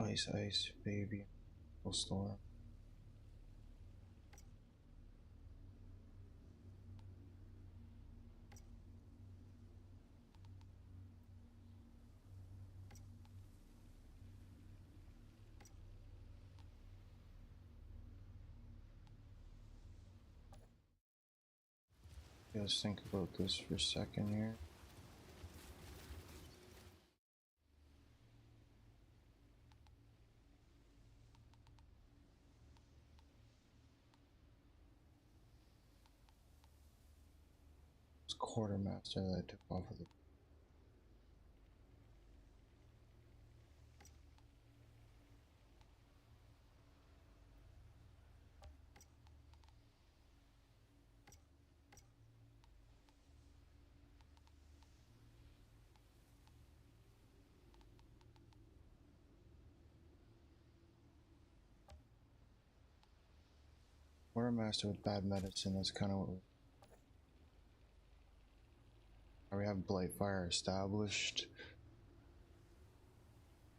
Ice, ice, baby. Full storm. Let's think about this for a second here. It's quartermaster that I took off of the. Quartermaster with bad medicine, that's kind of what we have Blightfire established.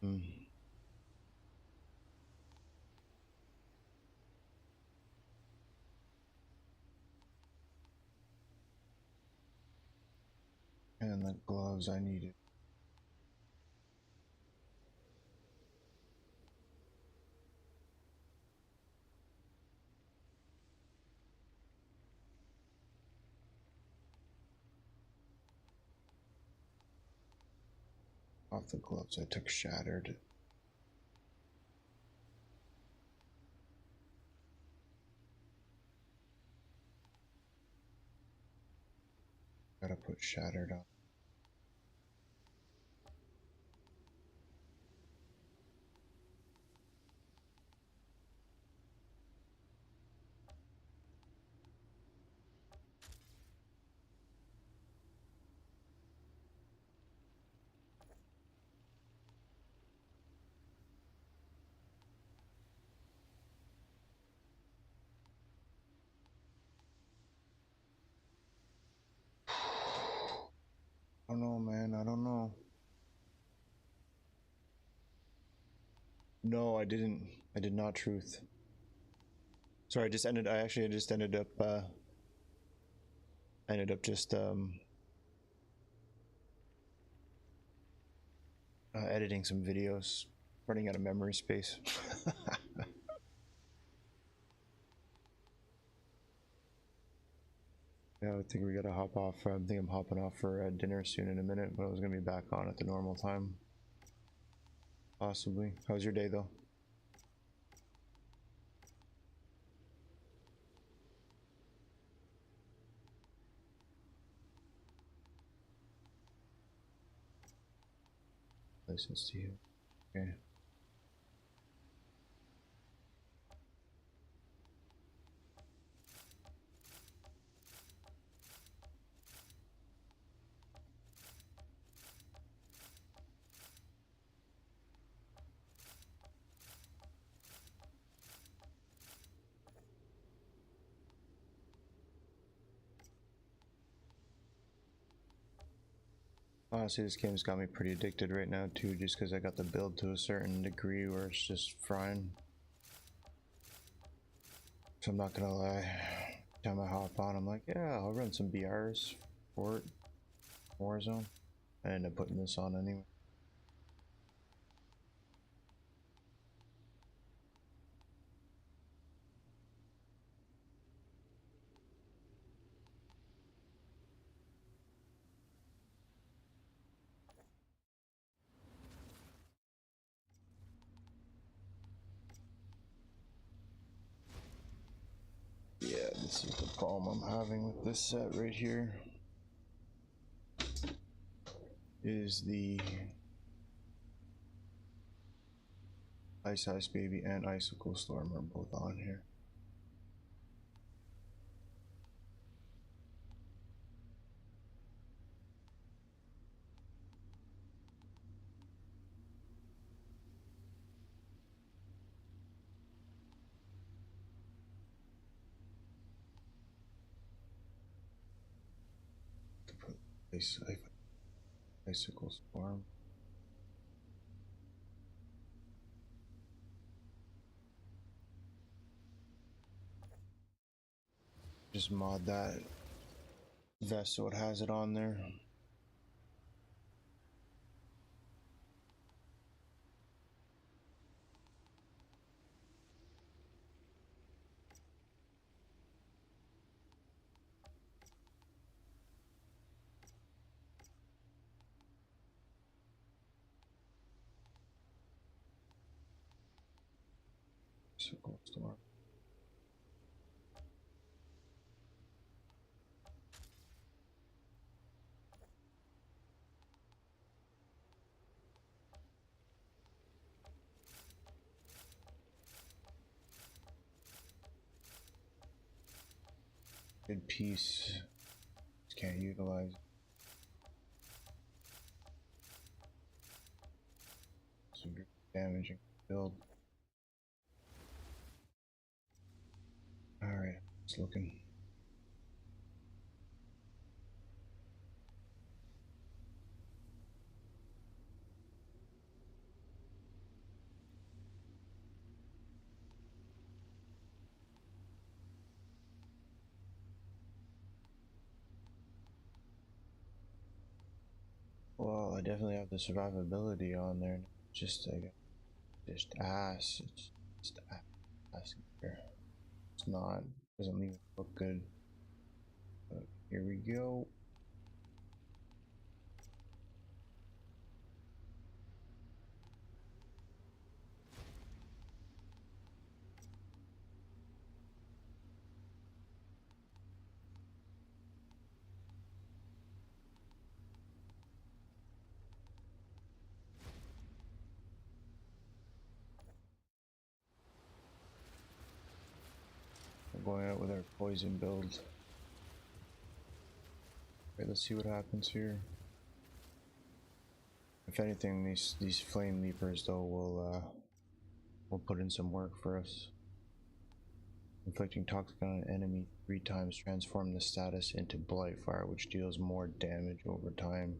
Hmm. And the gloves I needed. Off the gloves I took shattered. Gotta put shattered on. I don't know, man. I don't know. No, I didn't. I did not truth. Sorry, I actually just ended up just editing some videos, running out of memory space. Yeah, I think we gotta hop off. I think I'm hopping off for dinner soon in a minute, but I was gonna be back on at the normal time. Possibly. How was your day though? License to you. Okay. Honestly, this game's got me pretty addicted right now too, just because I got the build to a certain degree where it's just frying. So I'm not gonna lie, every time I hop on, I'm like, yeah, I'll run some BRs, Fort, Warzone. I end up putting this on anyway. Yeah, this is the problem I'm having with this set right here. Is the Ice Ice Baby and Icicle Storm are both on here. Icicle Storm. Just mod that vest so it has it on there. Icicle Storm. Good piece. Just can't utilize. Some good damaging build. Alright, it's looking. Well, I definitely have the survivability on there. Just like just ass. It's just ass here. It's not. Doesn't even look good. But here we go. We're going out with our poison build. Okay, let's see what happens here. If anything, these flame leapers though will put in some work for us. Inflicting toxic on an enemy 3 times, transform the status into blight fire, which deals more damage over time.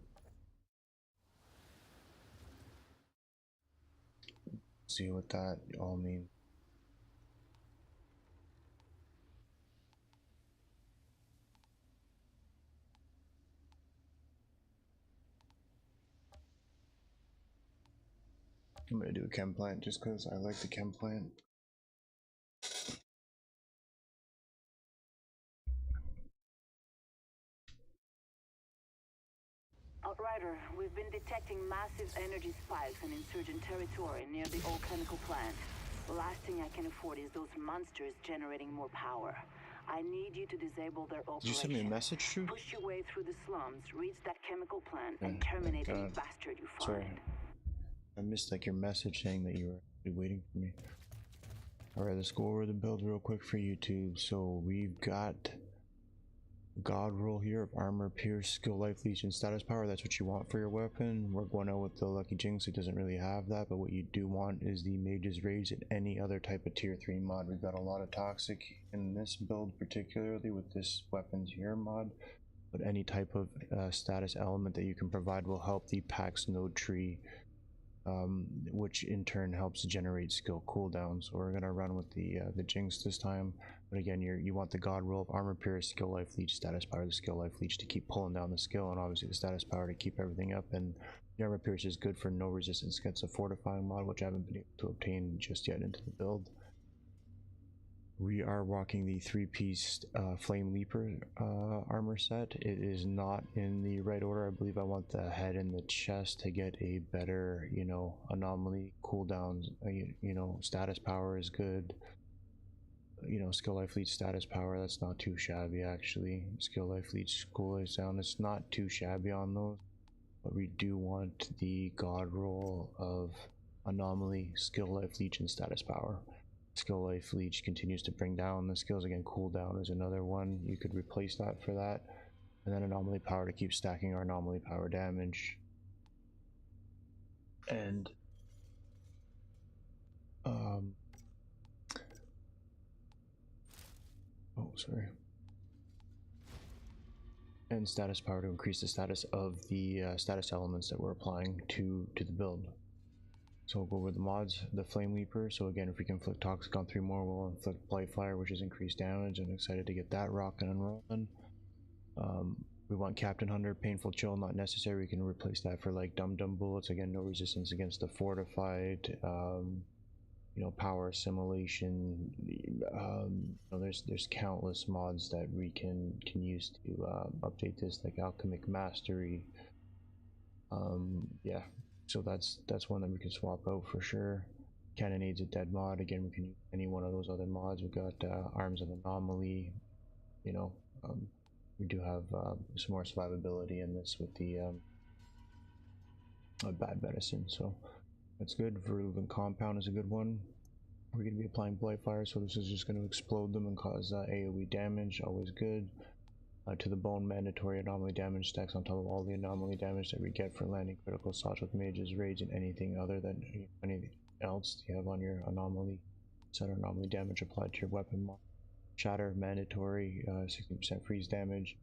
See what that all means. I'm gonna do a chem plant just because I like the chem plant. Outrider, we've been detecting massive energy spikes in insurgent territory near the old chemical plant. The last thing I can afford is those monsters generating more power. I need you to disable their operation. Did you send me a message, True? Push your way through the slums, reach that chemical plant, and terminate any bastard you find. Sorry. I missed like your message saying that you were waiting for me. Alright, let's go over the build real quick for YouTube. So we've got God roll here of armor, pierce, skill, life, leech, and status power. That's what you want for your weapon. We're going out with the Lucky Jinx. It doesn't really have that, but what you do want is the Mage's Rage and any other type of tier 3 mod. We've got a lot of toxic in this build, particularly with this weapons here mod. but any type of status element that you can provide will help the PAX node tree, which in turn helps generate skill cooldowns. So we're gonna run with the Jinx this time, but again, you want the God Roll of Armor Pierce, Skill Life Leech, Status Power, the Skill Life Leech to keep pulling down the skill, and obviously the Status Power to keep everything up. And the Armor Pierce is good for no resistance against a Fortifying mod, which I haven't been able to obtain just yet into the build. We are rocking the 3-piece Flame Leaper armor set. It is not in the right order. I believe I want the head and the chest to get a better, you know, anomaly cooldowns. You know, status power is good. You know, skill life leech status power, that's not too shabby actually. Skill life leech cool life sound, it's not too shabby on those. But we do want the God Roll of anomaly, skill life leech, and status power. Skill life leech continues to bring down the skills. Again, cooldown is another one. You could replace that for that, and then anomaly power to keep stacking our anomaly power damage. And and status power to increase the status of the status elements that we're applying to the build. So we'll go over the mods. The Flame Leaper, so again, if we can inflict Toxic on 3 more, we'll inflict Blight Fire, which is increased damage. I'm excited to get that rocking and rolling. We want Captain Hunter, Painful Chill, not necessary. We can replace that for like Dum Dum Bullets. Again, no resistance against the Fortified. You know, Power Assimilation. You know, there's countless mods that we can use to update this, like Alchemic Mastery. Yeah. So that's one that we can swap out for sure. Cannonade's a dead mod. Again, we can use any one of those other mods. We've got Arms of Anomaly. You know, we do have some more survivability in this with the Bad Medicine. So that's good. Virulent Compound is a good one. We're going to be applying Blight Fire, so this is just going to explode them and cause AoE damage. Always good. To the Bone, mandatory anomaly damage stacks on top of all the anomaly damage that we get for landing critical shots with mages, rage, and anything other than anything else you have on your anomaly. Set anomaly damage applied to your weapon mod. Shatter, mandatory, 60% freeze damage.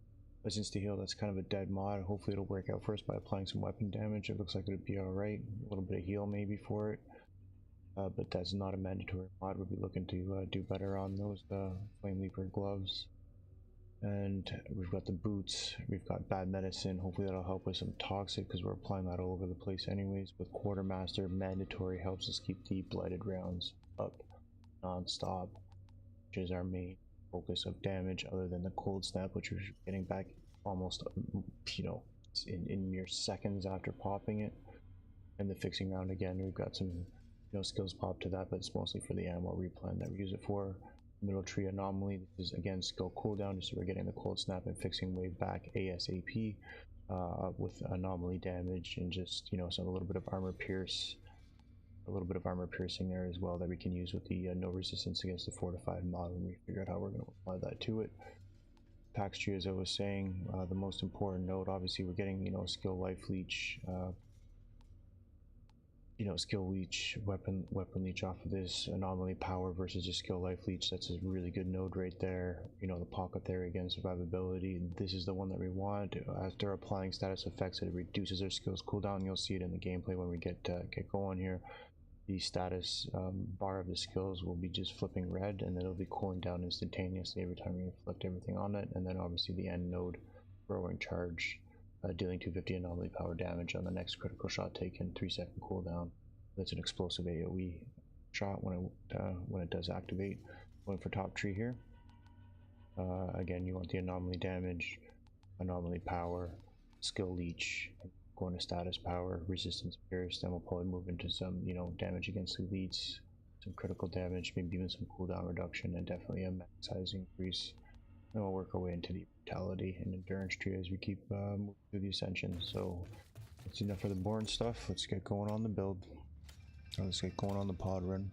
Resistance to heal, that's kind of a dead mod. Hopefully it'll work out for us by applying some weapon damage. It looks like it'd be alright. A little bit of heal maybe for it. But that's not a mandatory mod. We'll be looking to do better on those Flame Leaper gloves. And we've got the boots, we've got Bad Medicine. Hopefully that'll help with some Toxic, because we're applying that all over the place anyways. With Quartermaster, mandatory helps us keep the blighted rounds up non-stop, which is our main focus of damage, other than the Cold Snap, which we're getting back almost, you know, in mere seconds after popping it. And the Fixing Round, again, we've got some, you know, skills pop to that, but it's mostly for the ammo replan that we use it for. Middle Tree Anomaly, this is again skill cooldown, just so we're getting the Cold Snap and Fixing Wave back ASAP with anomaly damage, and just, you know, a little bit of armor piercing there as well that we can use with the no resistance against the Fortified mod when we figure out how we're going to apply that to it. PAX tree, as I was saying, the most important note, obviously we're getting, you know, skill life leech, you know, skill leech, weapon leech off of this. Anomaly power versus just skill life leech, that's a really good node right there. You know, the pocket there, again, survivability, this is the one that we want. After applying status effects, it reduces our skills cooldown. You'll see it in the gameplay when we get going here. The status bar of the skills will be just flipping red, and then it'll be cooling down instantaneously every time you inflict everything on it. And then obviously the end node, growing charge, dealing 250 anomaly power damage on the next critical shot taken, 3-second cooldown. That's an explosive AoE shot when it does activate. Going for top tree here. Again, you want the anomaly damage, anomaly power, skill leech, going to status power, resistance pierce. Then we'll probably move into some, you know, damage against elites, some critical damage, maybe even some cooldown reduction, and definitely a max size increase. And we'll work our way into the brutality and endurance tree as we keep moving through the ascension. So that's enough for the boring stuff. Let's get going on the build. Let's get going on the pod run.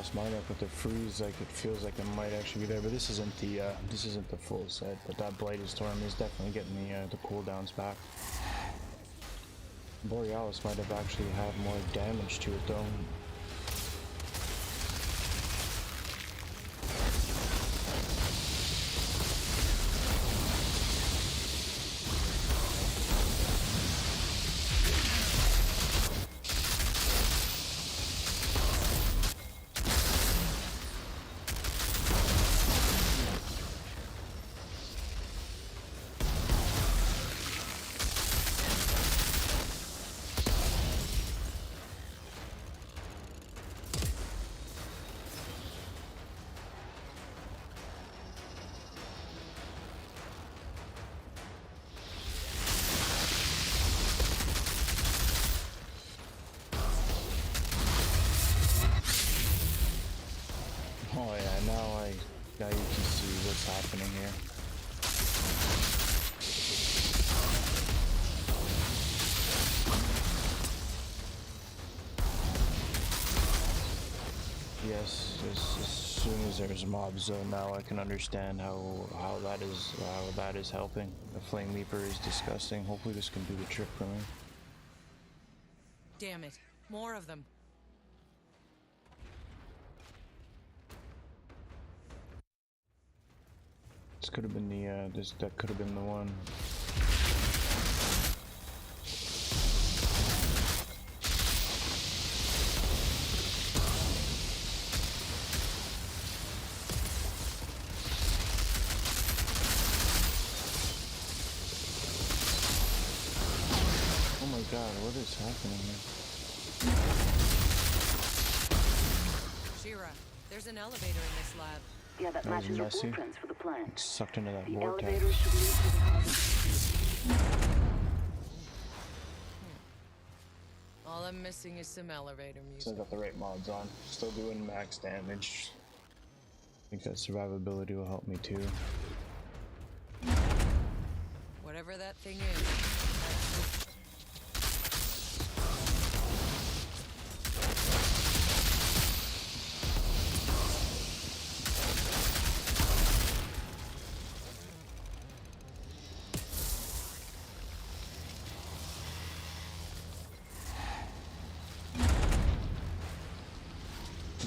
lost mine up with the freeze. Like it feels like it might actually be there, but this isn't the full set. But that blighted storm is definitely getting the cooldowns back. Borealis might have actually had more damage to it though. Oh yeah, now you can see what's happening here. Yes, as soon as there's mobs though, now I can understand how that is helping. The Flame Leaper is disgusting. Hopefully this can do the trick for me. Damn it. More of them. This could have been that could have been the one. Oh my god, what is happening here? Shira, there's an elevator in this lab. Yeah, that That was matches your messy. blueprints for the plant. Sucked into that The vortex. elevator should lead to the house. All I'm missing is some elevator So I music. got the right mods on. Still doing max damage. I think that survivability will help me too. Whatever that thing is.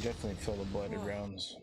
Definitely fill the blighted rounds.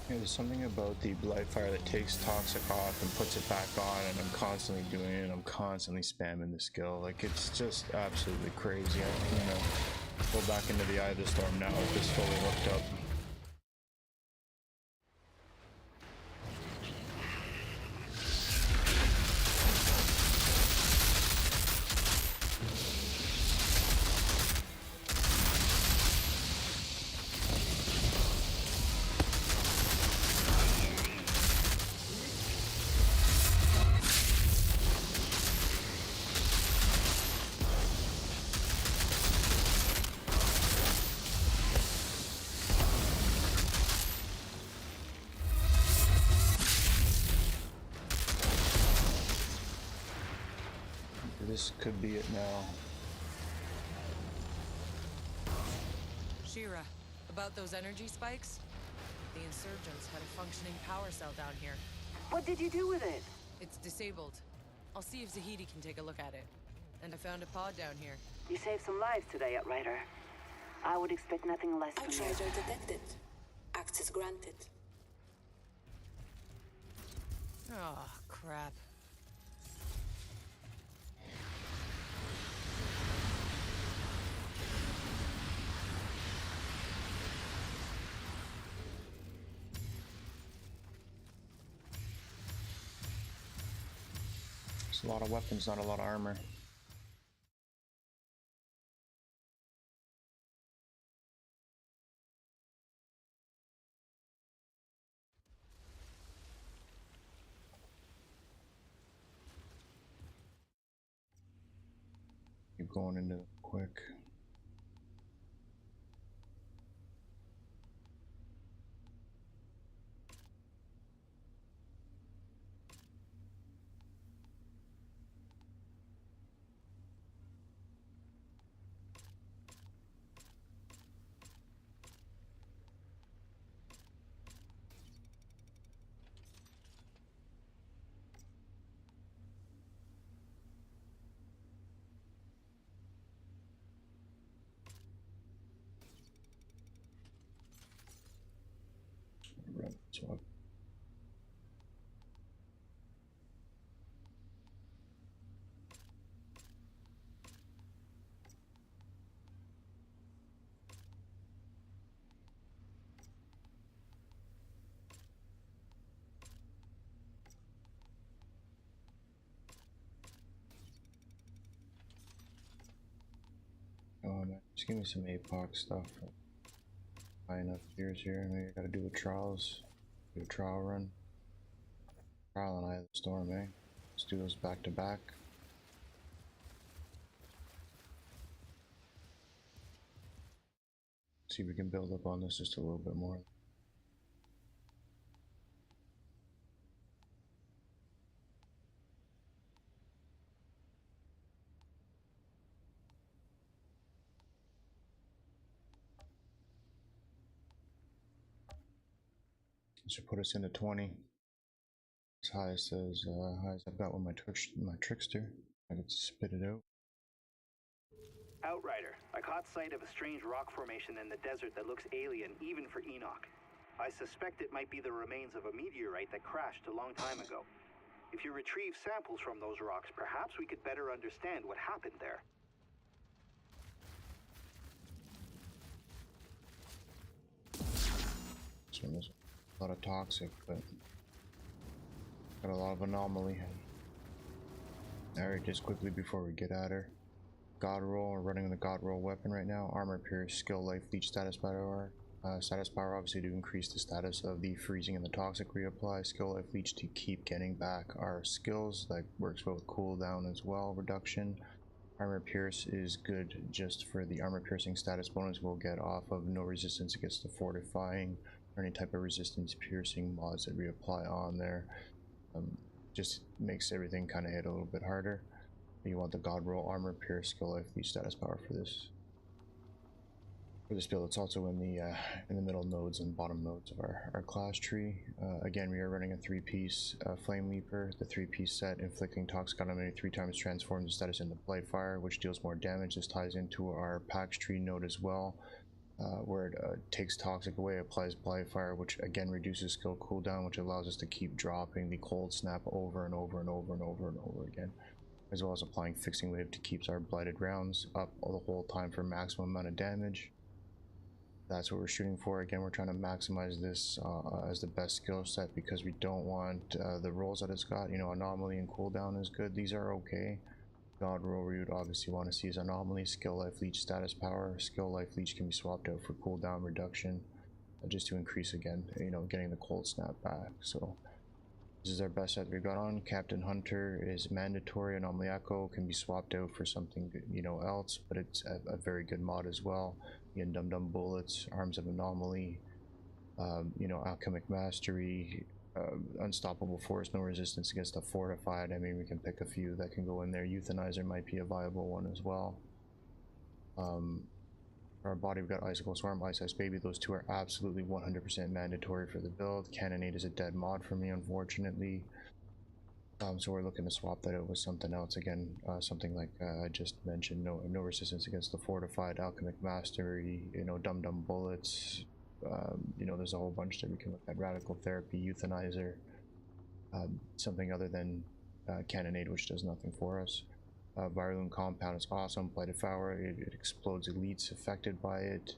There's something about the Blightfire that takes Toxic off and puts it back on, and I'm constantly doing it. I'm constantly spamming the skill. Like, it's just absolutely crazy. I can go back into the Eye of the Storm now with this fully hooked up. This could be it now. Shira, about those energy spikes? The insurgents had a functioning power cell down here. What did you do with it? It's disabled. I'll see if Zahidi can take a look at it. And I found a pod down here. You saved some lives today, Outrider. I would expect nothing less from you. Outrider detected. Access granted. Oh, crap. It's a lot of weapons, not a lot of armor. Keep going into it quick. Right, so just give me some APOC stuff. High enough tiers here. Maybe I gotta do a trials. Do a trial run. Trial and Eye of the Storm, eh? Let's do those back to back. See if we can build up on this just a little bit more. This should put us into 20. As high as I've got with my trickster. I could spit it out. Outrider, I caught sight of a strange rock formation in the desert that looks alien even for Enoch. I suspect it might be the remains of a meteorite that crashed a long time ago. If you retrieve samples from those rocks, perhaps we could better understand what happened there. So there's a lot of toxic, but got a lot of anomaly. Alright, just quickly before we get at her. God roll, we're running the God roll weapon right now. Armor pierce, skill, life, leech, status power. Status power obviously to increase the status of the freezing and the toxic reapply. Skill, life, leech to keep getting back our skills. That works well with cooldown as well. Reduction. Armor pierce is good just for the armor piercing status bonus we'll get off of no resistance against the fortifying or any type of resistance piercing mods that reapply on there. Just makes everything kind of hit a little bit harder. You want the God roll, armor pierce, skill, life, leech, status power for this. For this build, it's also in the middle nodes and bottom nodes of our class tree. Again, we are running a 3-piece Flame Leaper. The 3-piece set, inflicting toxic on enemy 3 times, transforms the status into Blight Fire, which deals more damage. This ties into our Pax tree node as well, where it takes toxic away, applies Blight Fire, which again reduces skill cooldown, which allows us to keep dropping the cold snap over and over and over and over and over again, as well as applying Fixing Wave to keep our blighted rounds up the whole time for maximum amount of damage. That's what we're shooting for. Again, we're trying to maximize this as the best skill set because we don't want the rolls that it's got. You know, anomaly and cooldown is good. These are okay. God roll we would obviously want to see is anomaly, skill, life, leech, status power. Skill, life, leech can be swapped out for cooldown reduction, just to increase again, you know, getting the cold snap back. So this is our best set we got on. Captain Hunter is mandatory. Anomaly Echo can be swapped out for something, you know, else, but it's a very good mod as well. You get Dum Dum Bullets, Arms of Anomaly, you know, Alchemic Mastery, unstoppable force, no resistance against a fortified. I mean, we can pick a few that can go in there. Euthanizer might be a viable one as well. Our body, we've got Icicle Swarm, Ice Ice Baby. Those two are absolutely 100% mandatory for the build. Cannonade is a dead mod for me, unfortunately. So we're looking to swap that out with something else again, something like I just mentioned. No resistance against the fortified, Alchemic Mastery, you know, Dum Dum Bullets. You know, there's a whole bunch that we can look at. Radical Therapy, Euthanizer, something other than Cannonade, which does nothing for us. Virulent Compound is awesome. Blighted Flower, it explodes elites affected by it.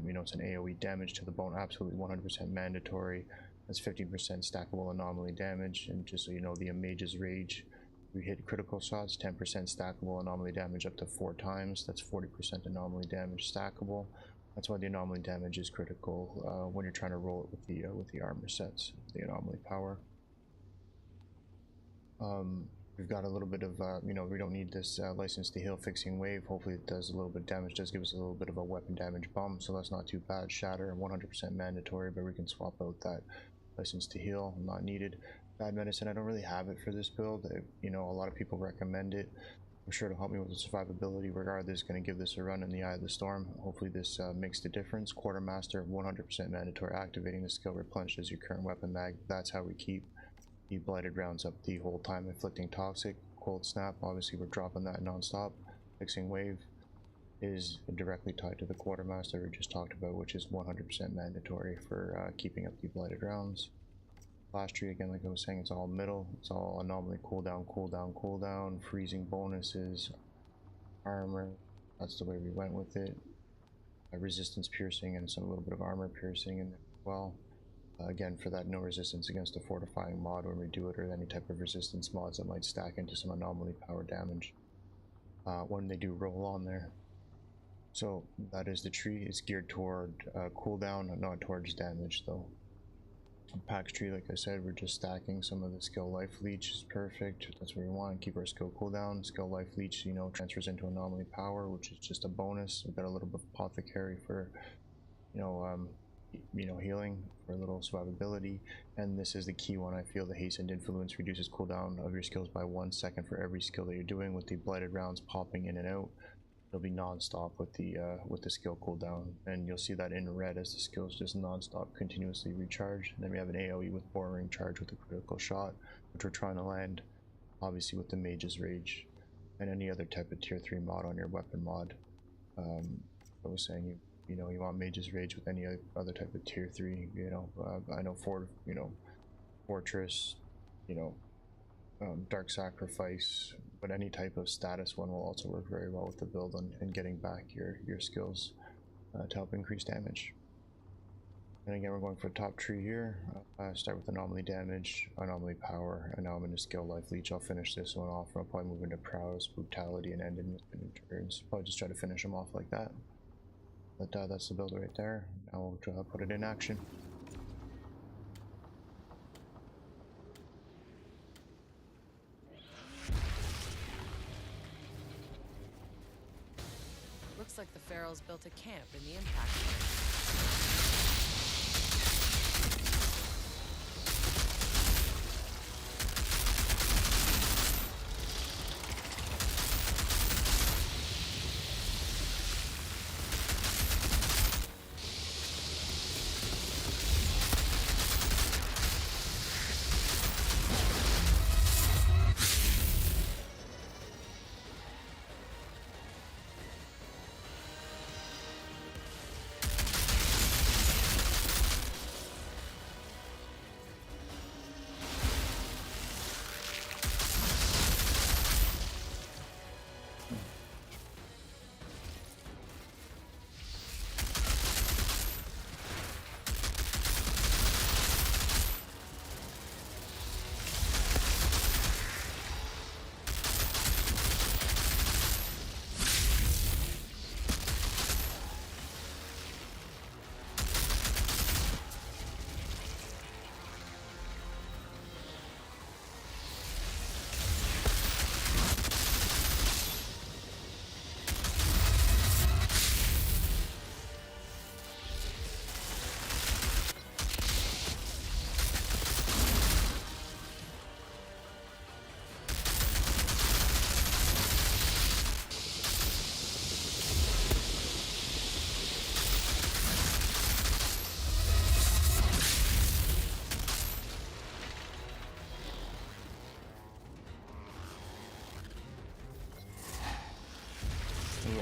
You know, it's an AoE damage to the bone, absolutely 100% mandatory. That's 15% stackable anomaly damage. And just so you know, the Mage's Rage, we hit critical shots, 10% stackable anomaly damage up to 4 times. That's 40% anomaly damage stackable. That's why the anomaly damage is critical when you're trying to roll it with the armor sets, the anomaly power. We've got a little bit of, you know, we don't need this license to heal fixing wave. Hopefully it does a little bit of damage, does give us a little bit of a weapon damage bump, so that's not too bad. Shatter, 100% mandatory, but we can swap out that license to heal, not needed. Bad medicine, I don't really have it for this build. You know, a lot of people recommend it. I'm sure it'll help me with the survivability. Regardless, going to give this a run in the Eye of the Storm. Hopefully this makes the difference. Quartermaster, 100% mandatory. Activating the skill replenishes your current weapon mag. That's how we keep the blighted rounds up the whole time. Inflicting Toxic, Cold Snap, obviously we're dropping that non-stop. Fixing Wave is directly tied to the Quartermaster we just talked about, which is 100% mandatory for keeping up the blighted rounds. Flash Tree, again, like I was saying, it's all middle. It's all anomaly cooldown, cooldown, cooldown, freezing bonuses, armor. That's the way we went with it. Resistance piercing and some little bit of armor piercing in there as well. Again, for that no resistance against a fortifying mod when we do it, or any type of resistance mods that might stack into some anomaly power damage when they do roll on there. So that is the tree. It's geared toward cooldown, not towards damage though. Pax tree, like I said, we're just stacking some of the skill life leech is perfect. That's what we want. Keep our skill cooldown. Skill life leech, you know, transfers into anomaly power, which is just a bonus. We've got a little bit of apothecary for, you know, healing, for a little survivability. And this is the key one, I feel. The hastened influence reduces cooldown of your skills by 1 second for every skill that you're doing, with the blighted rounds popping in and out. It'll be non-stop with the skill cooldown, and you'll see that in red as the skills just non-stop continuously recharge. And then we have an AoE with boring charge with a critical shot, which we're trying to land obviously with the Mage's Rage and any other type of tier 3 mod on your weapon mod. I was saying, you know, you want Mage's Rage with any other type of tier 3, you know. I know Fortress, you know, Dark Sacrifice, but any type of status one will also work very well with the build and getting back your skills to help increase damage. And again, we're going for a top tree here. Start with anomaly damage, anomaly power, and now I'm into skill life leech. I'll finish this one off, and I'll probably move into prowess, brutality, and end in turns. Probably just try to finish them off like that. But that's the build right there. Now we'll put it in action. Looks like the Ferals built a camp in the impact zone.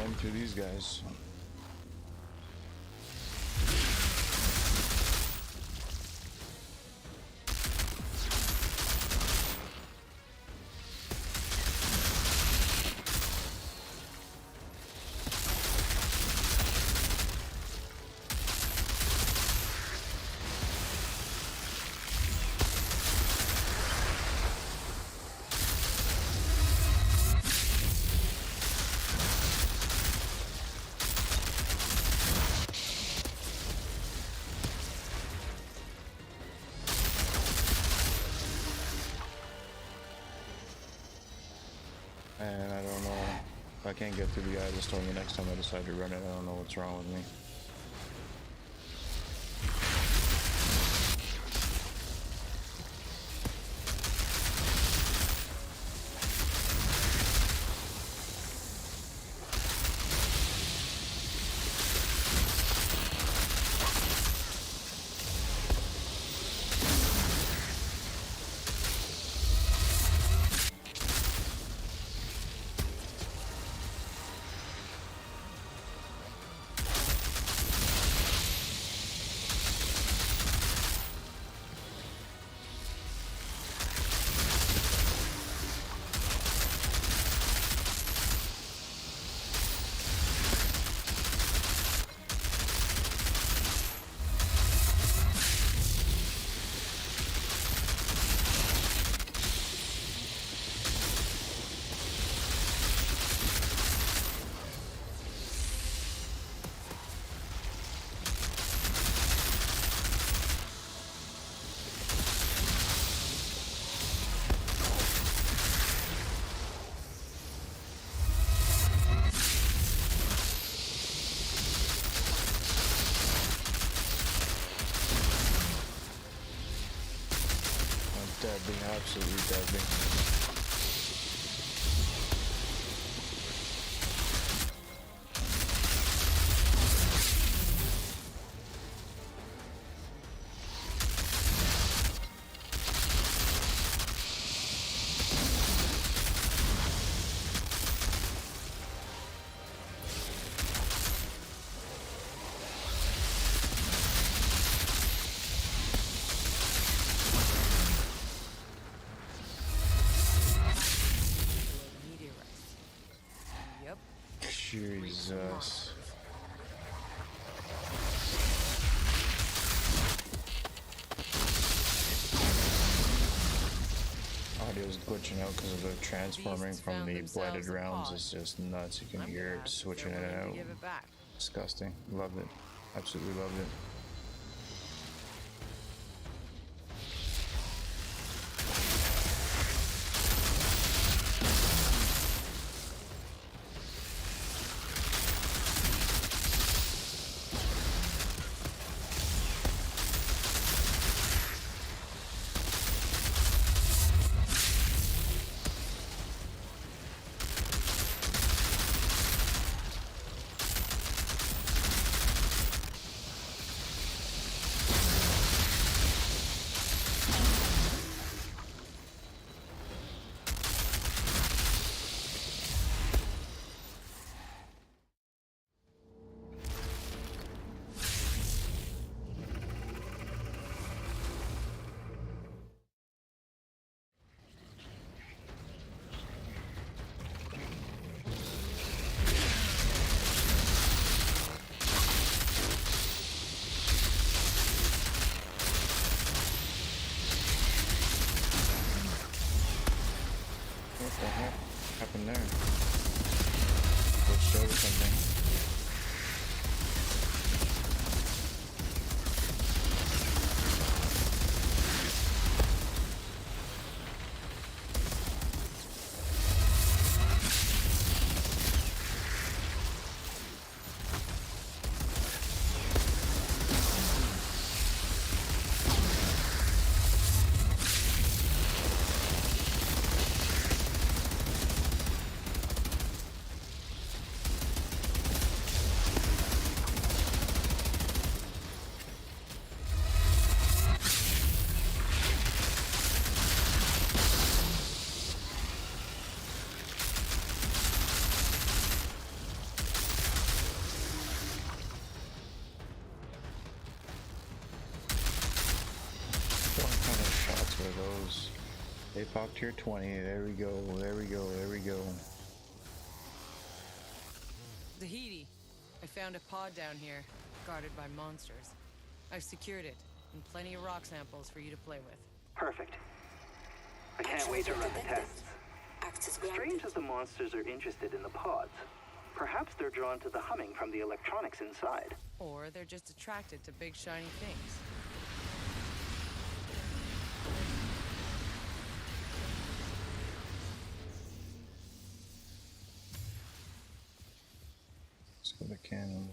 slam through these guys. And I don't know if I can't get through the eye of the storm the next time I decide to run it. I don't know what's wrong with me. Deadly, absolutely deadly. Yep. Jesus. Audio's glitching out because of the transforming from the blighted realms. It's just nuts. You can hear it switching in and out. Disgusting. Loved it. Absolutely loved it. What the heck happened there? Glitched over something. APOC tier 20. There we go. There we go. There we go. Zahidi, I found a pod down here, guarded by monsters. I've secured it, and plenty of rock samples for you to play with. Perfect. I can't wait to run the tests. Access Strange granted. that the monsters are interested in the pods. Perhaps they're drawn to the humming from the electronics inside. Or they're just attracted to big shiny things. Let's go to cannon.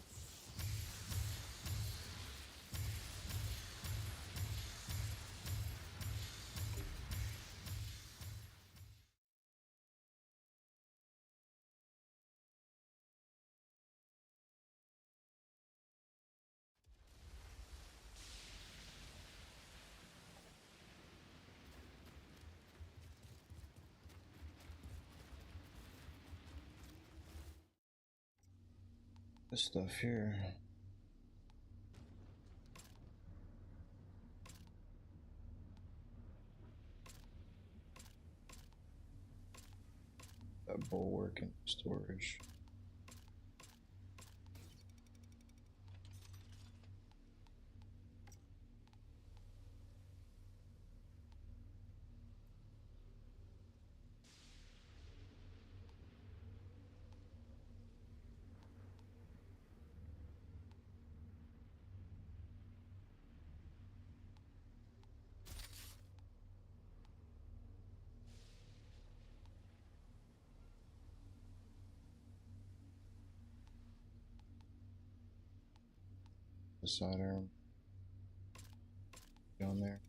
This stuff here. That bulwark and storage. The sidearm down there.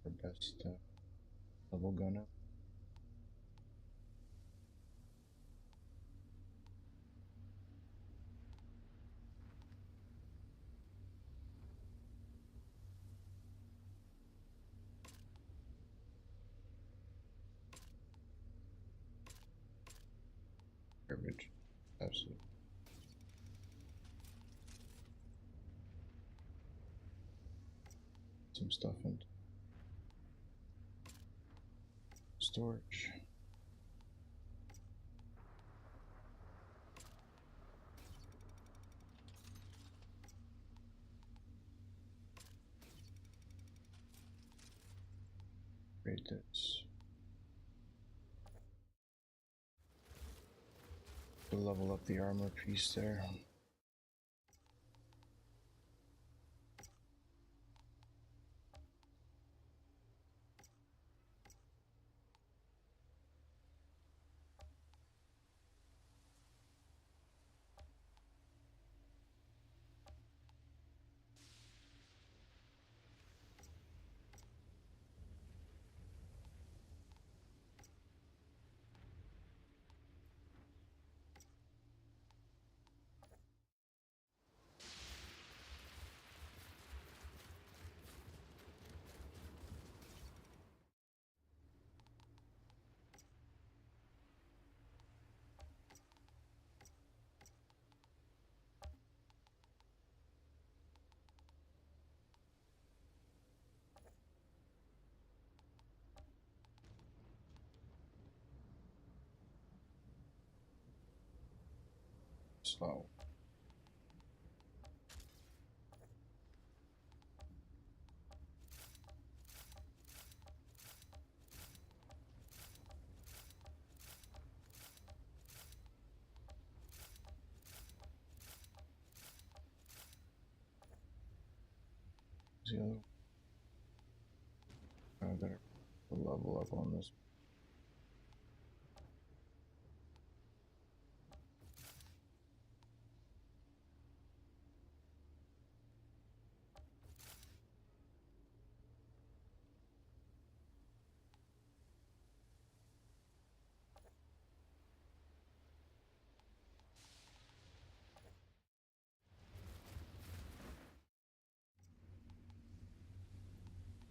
Our best level gunner. Garbage. Absolutely. Some stuff in storage. Rate this. To level up the armor piece there. So the other. I better level up on this.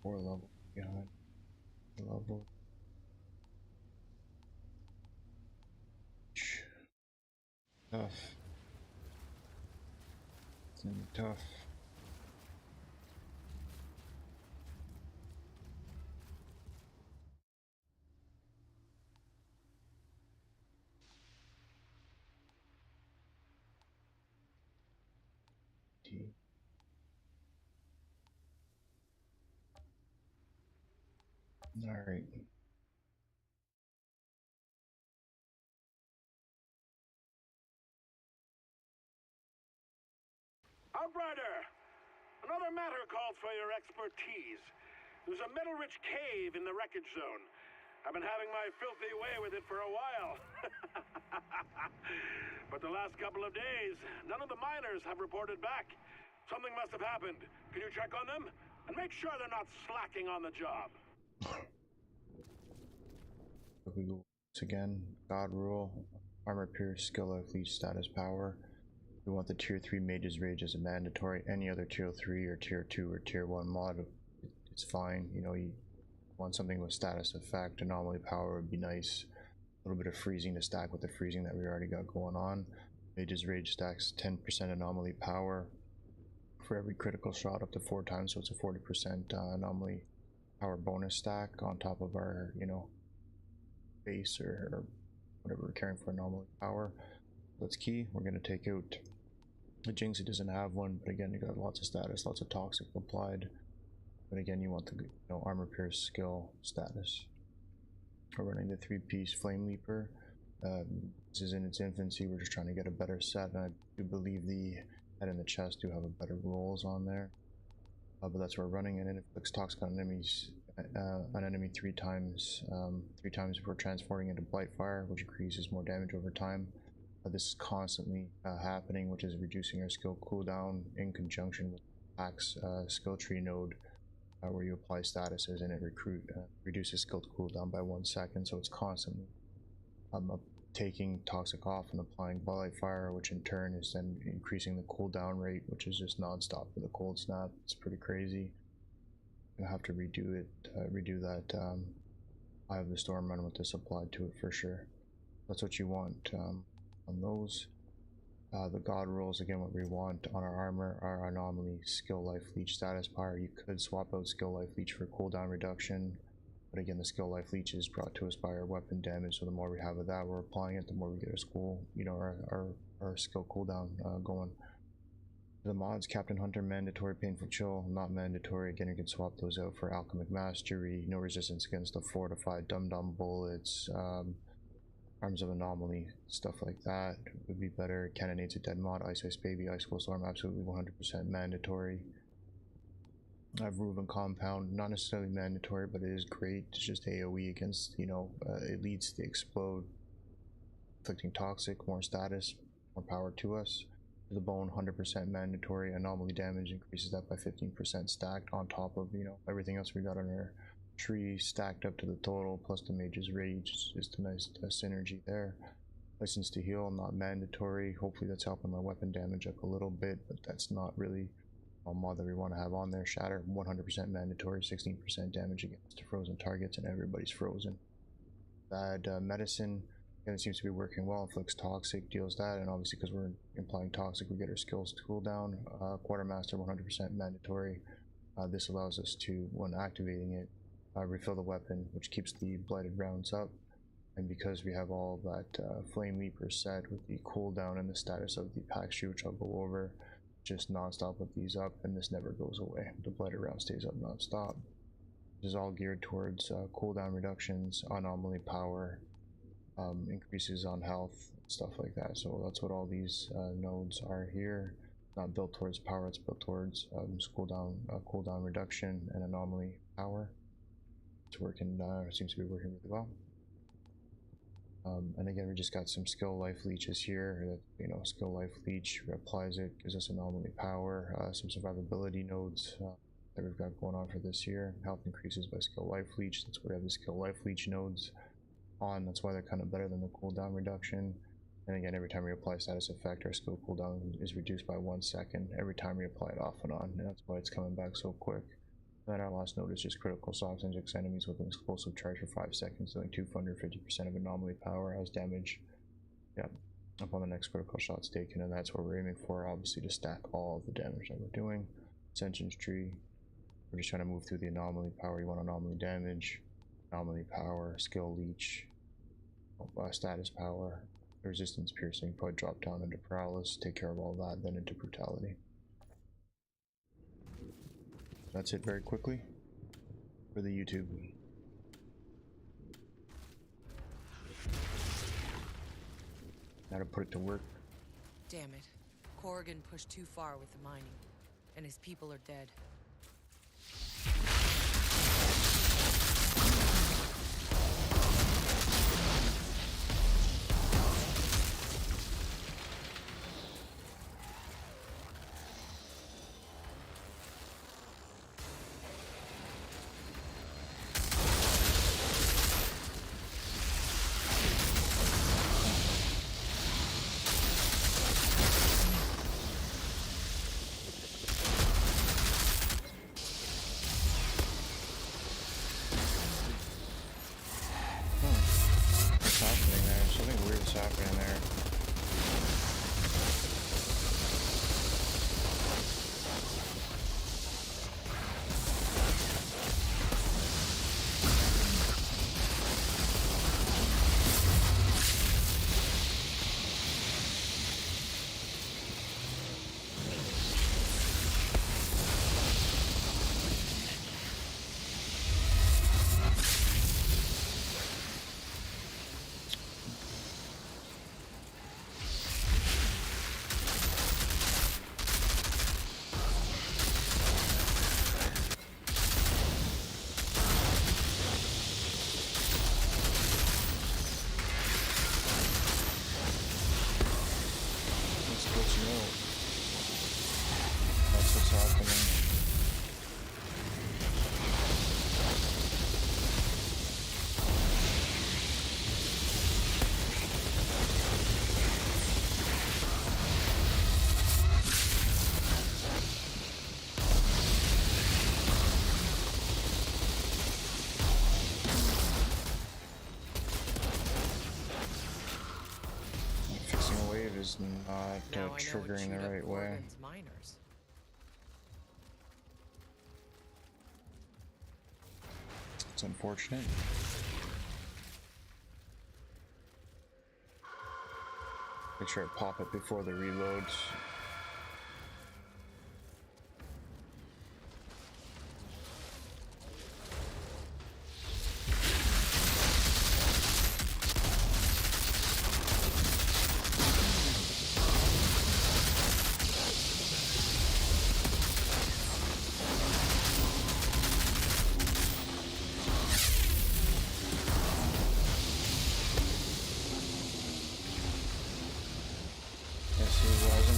Four level behind. level. Tough. It's gonna be tough. All right. Outrider! Another matter calls for your expertise. There's a metal-rich cave in the wreckage zone. I've been having my filthy way with it for a while. But the last couple of days, none of the miners have reported back. Something must have happened. Can you check on them? And make sure they're not slacking on the job. We go once again. God rule. Armor pierce, skill life leech, status power. We want the tier 3 mage's rage as a mandatory. Any other tier 3 or tier 2 or tier 1 mod, it's fine. You know, you want something with status effect. Anomaly power would be nice. A little bit of freezing to stack with the freezing that we already got going on. Mage's rage stacks 10% anomaly power for every critical shot up to 4 times, so it's a 40% anomaly power bonus stack on top of our, you know, base or whatever we're carrying for anomaly power. That's key. We're going to take out the Jinx. It doesn't have one, but again, you got lots of status, lots of toxic applied. But again, you want the, you know, armor pierce skill status. We're running the 3-piece flame leaper. This is in its infancy. We're just trying to get a better set, and I do believe the head and the chest do have a better rolls on there. But that's what we're running, and it inflicts toxic on enemies. An enemy 3 times before transforming into Blightfire, which increases more damage over time. This is constantly happening, which is reducing our skill cooldown in conjunction with Pack's skill tree node, where you apply statuses and it reduces skill cooldown by 1 second. So it's constantly taking toxic off and applying Blightfire, which in turn is then increasing the cooldown rate, which is just non-stop for the cold snap. It's pretty crazy. I have to redo that Eye of the Storm run with this applied to it for sure. That's what you want on those. The God rolls, again, what we want on our armor are anomaly, skill life leech, status power. You could swap out skill life leech for cooldown reduction, but again, the skill life leech is brought to us by our weapon damage, so the more we have of that, we're applying it, the more we get our school, you know, our skill cooldown going. The mods, Captain Hunter, mandatory, painful chill, not mandatory. Again, you can swap those out for alchemic mastery, no resistance against the fortified dum-dum bullets, arms of anomaly, stuff like that would be better. Cannonades a dead mod, ice baby, ice cold storm, absolutely 100% mandatory. I have Ruven compound, not necessarily mandatory, but it is great. It's just AoE against, you know, elites. They explode, inflicting toxic, more status, more power to us. The bone, 100% mandatory. Anomaly damage increases that by 15% stacked on top of, you know, everything else we got on our tree stacked up to the total, plus the mage's rage. It's just a nice synergy there. License to heal, not mandatory. Hopefully that's helping my weapon damage up a little bit, but that's not really a mod that we want to have on there. Shatter, 100% mandatory, 16% damage against frozen targets, and everybody's frozen. Bad medicine, again, it seems to be working well. Inflicts toxic, deals that, and obviously because we're implying toxic, we get our skills to cool down. Quartermaster, 100% mandatory. This allows us to, when activating it, refill the weapon, which keeps the blighted rounds up. And because we have all that flame leaper set with the cooldown and the status of the pack tree, which I'll go over, just non-stop with these up, and this never goes away. The blighted round stays up non-stop. This is all geared towards cooldown reductions, anomaly power, increases on health, stuff like that. So that's what all these nodes are here. Not built towards power, it's built towards cooldown reduction and anomaly power. It's working, seems to be working really well. And again, we just got some skill life leeches here. That, you know, skill life leech applies it, gives us anomaly power, some survivability nodes that we've got going on for this year. Health increases by skill life leech. That's why we have the skill life leech nodes on. That's why they're kind of better than the cooldown reduction. And again, every time we apply status effect, our skill cooldown is reduced by 1 second every time we apply it off and on. And that's why it's coming back so quick. Then our last note is just critical soft injects enemies with an explosive charge for 5 seconds, doing 250% of anomaly power as damage. Yep. Upon the next critical shot's taken, and that's what we're aiming for, obviously, to stack all of the damage that we're doing. Ascension's tree. We're just trying to move through the anomaly power. You want anomaly damage, anomaly power, skill leech, status power, resistance piercing, probably drop down into paralysis, take care of all that, then into brutality. That's it very quickly for the YouTube. Now to put it to work. Damn it. Corrigan pushed too far with the mining, and his people are dead. Happening there. Is not triggering the right way. Miners. It's unfortunate. Make sure I pop it before the reloads.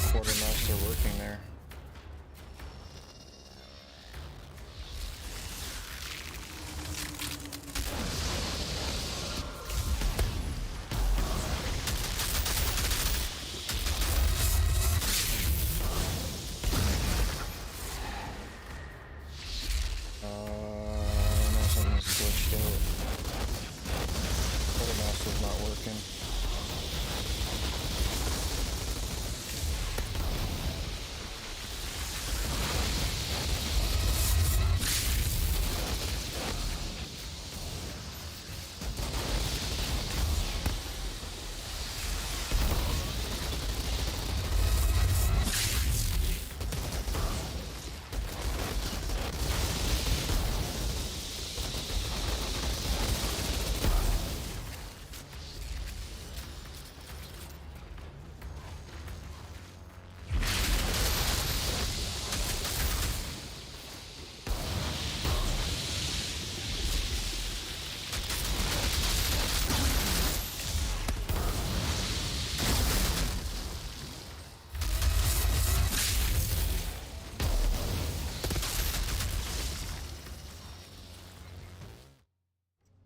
Quartermaster working there. No, something's glitched out. Quartermaster's not working.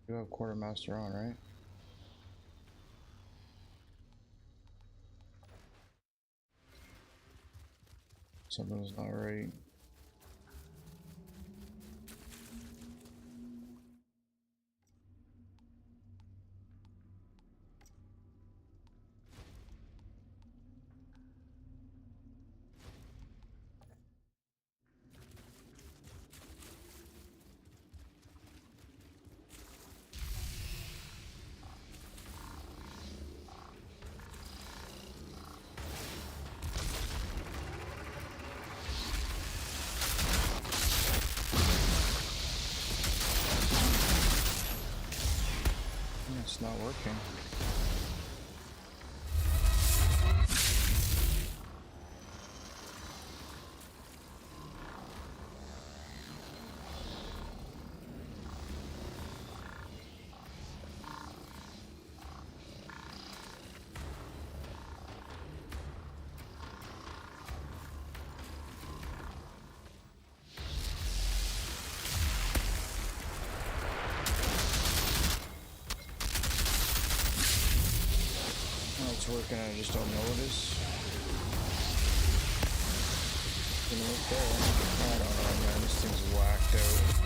You have quartermaster on, right? Something's not right. not working. It's working, I just don't notice. Didn't work there. I don't know, man. This thing's whacked out.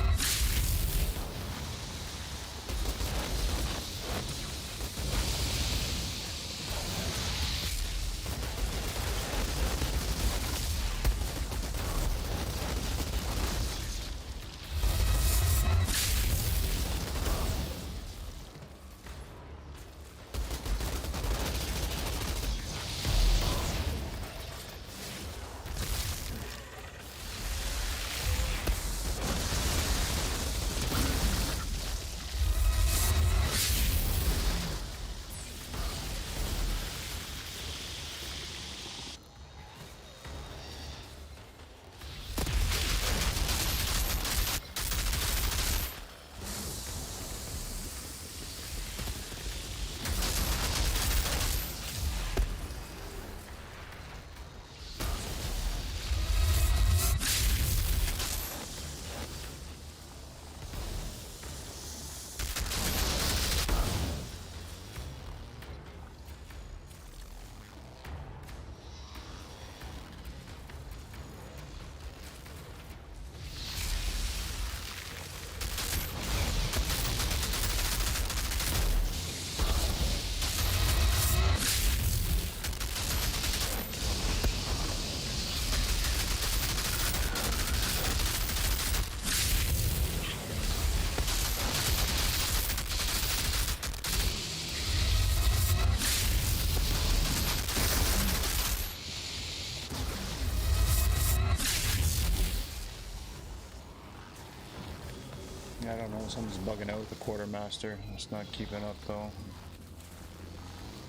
I don't know, something's bugging out with the quartermaster. It's not keeping up though.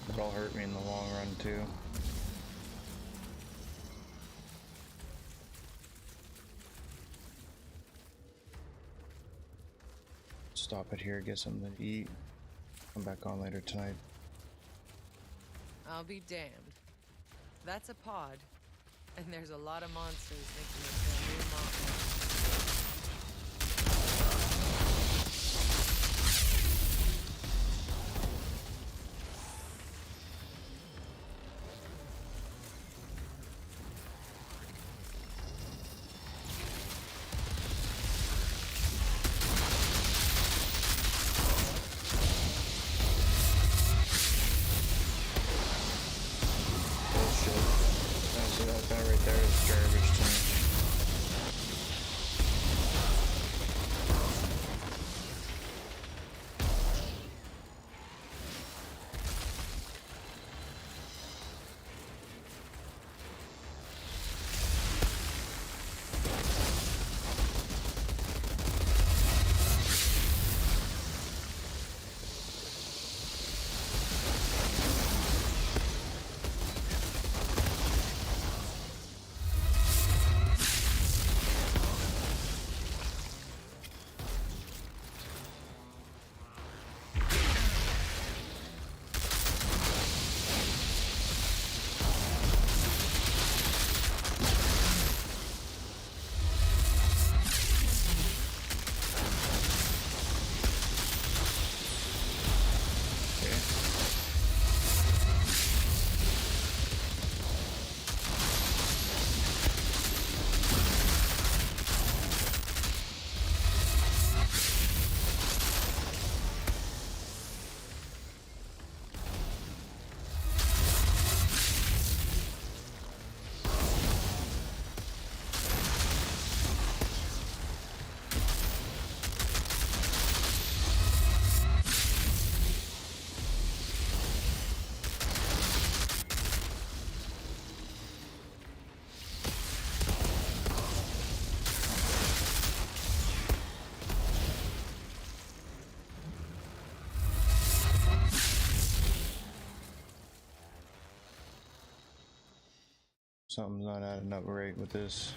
It'll hurt me in the long run too. Stop it here, get something to eat. Come back on later tonight. I'll be damned. That's a pod, and there's a lot of monsters thinking it's their new mom. Bullshit. That right there is garbage to me. Something's not adding up right with this.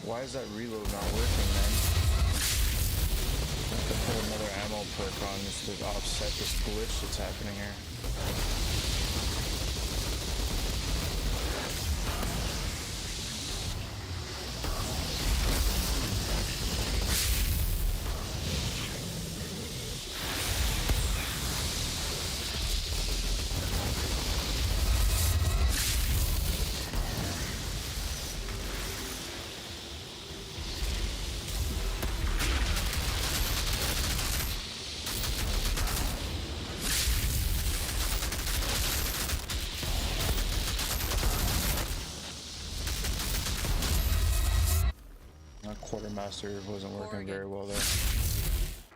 Why is that reload not working, man? I have to put another ammo perk on just to offset this glitch that's happening here. Quartermaster wasn't working very well there.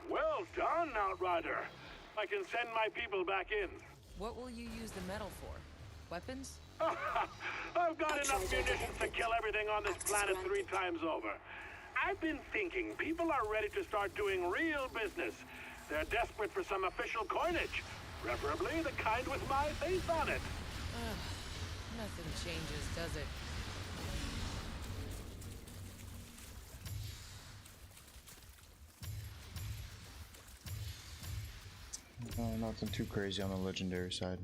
Well done, Outrider. I can send my people back in. What will you use the metal for? Weapons? I've got enough munitions to kill everything on this planet 3 times over. I've been thinking people are ready to start doing real business. They're desperate for some official coinage, preferably the kind with my face on it. Nothing changes, does it? Nothing too crazy on the legendary side.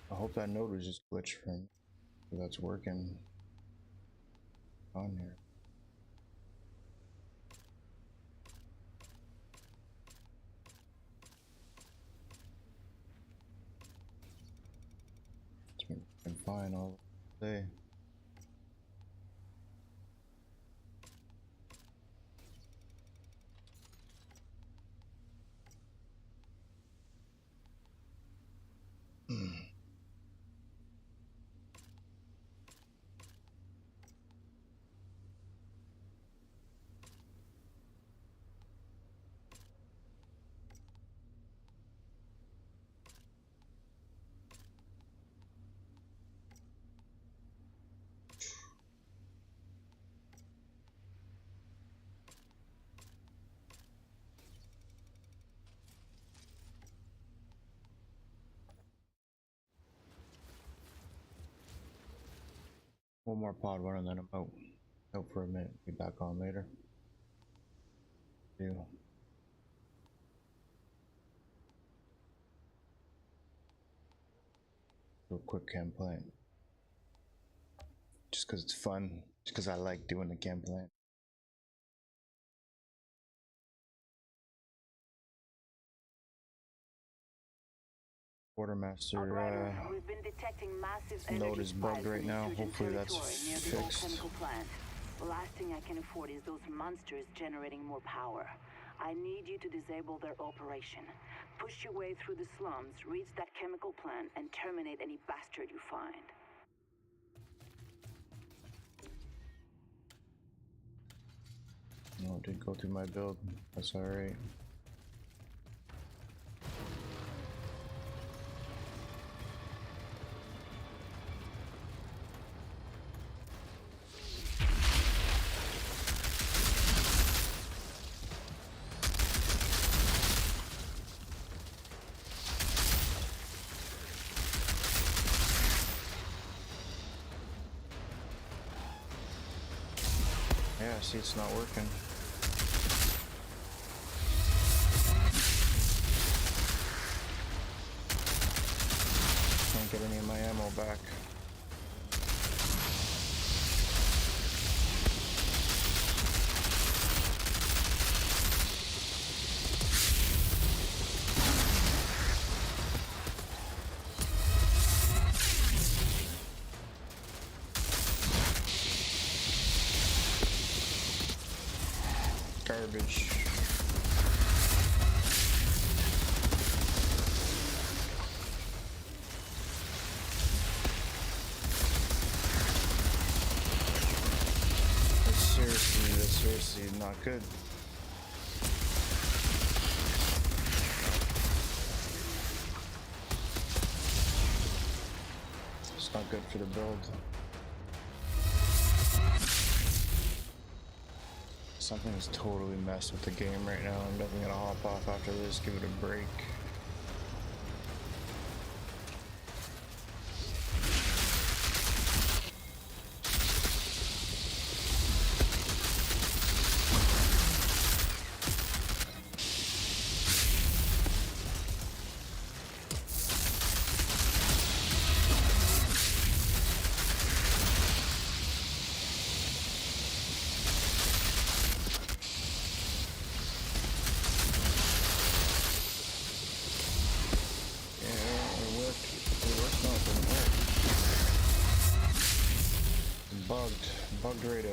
I hope that node was just glitched from that's working on here. It's been fine all day. One more pod run and then I'm out for a minute. Be back on later. Do a quick campaign. Just because it's fun. Just because I like doing the campaign. Quartermaster we've been detecting massive node energy is bugged spikes right in now. insurgent Hopefully that's territory near the old fixed. chemical plant. The last thing I can afford is those monsters generating more power. I need you to disable their operation. Push your way through the slums, reach that chemical plant, and terminate any bastard you find. No, it did go through my build. That's alright. Yeah, see, it's not working. Can't get any of my ammo back. Garbage. That's seriously not good. It's not good for the build. Something's totally messed with the game right now. I'm definitely gonna hop off after this, give it a break. Bugged right out.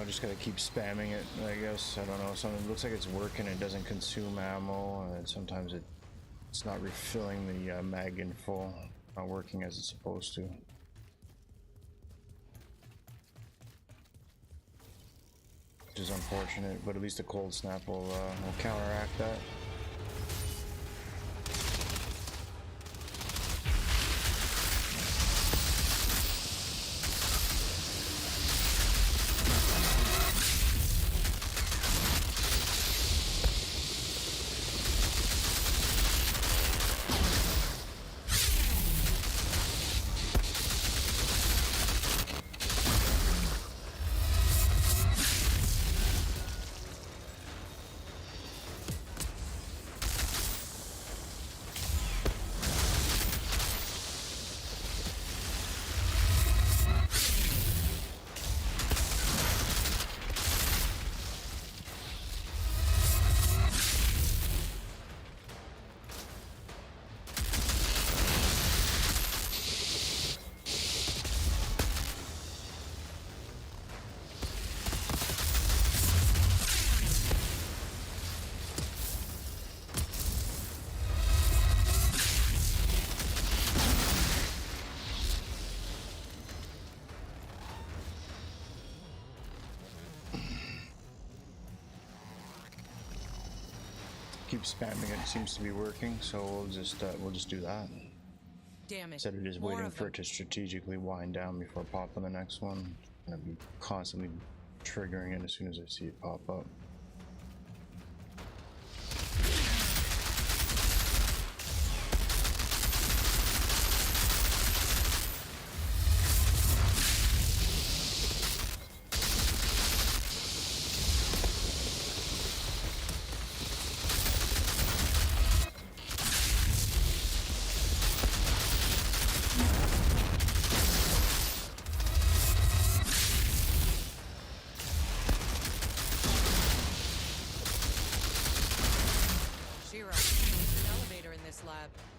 I just gotta keep spamming it, I guess. I don't know. Something looks like it's working. It doesn't consume ammo, and sometimes it's not refilling the mag in full. Not working as it's supposed to. Which is unfortunate, but at least the cold snap will counteract that. Keep spamming it. Seems to be working, so we'll just do that. Damn it. Instead of just waiting for it to strategically wind down before popping the next one. I'm gonna be constantly triggering it as soon as I see it pop up.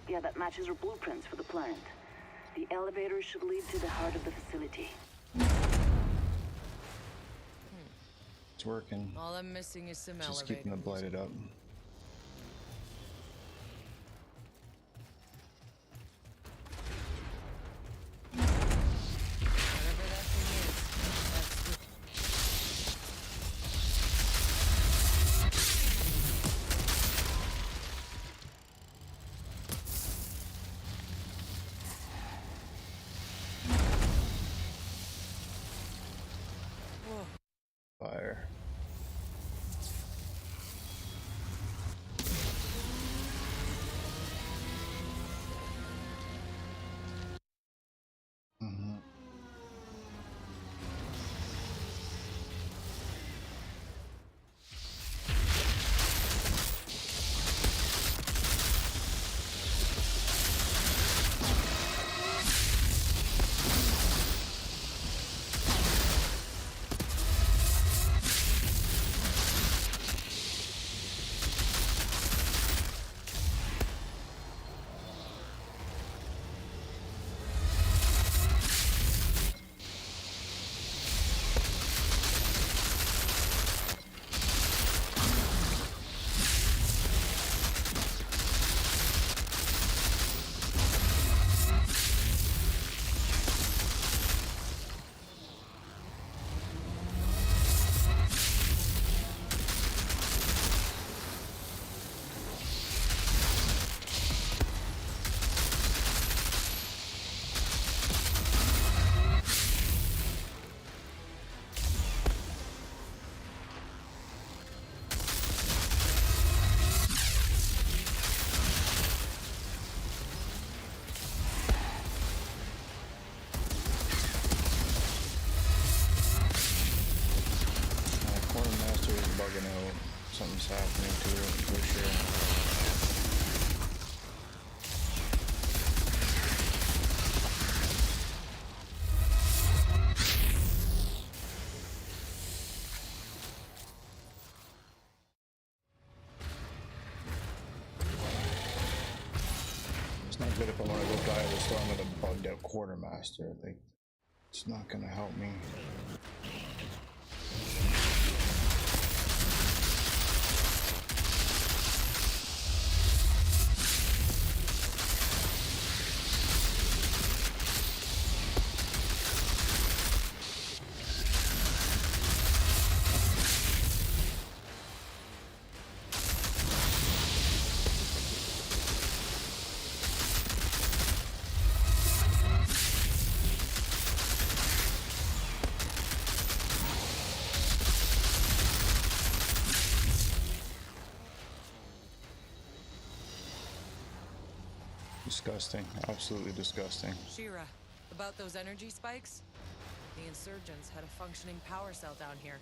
Yeah, that matches our blueprints for the plant. The elevator should lead to the heart of the facility. It's working. All I'm missing is some Just elevator. keeping the blighted up. Whatever that thing is, that's is happening to it for sure. It's not good if I want to go die the storm with a bugged out quartermaster. Like, it's not gonna help me. Disgusting. Absolutely disgusting. Shira, about those energy spikes? The insurgents had a functioning power cell down here.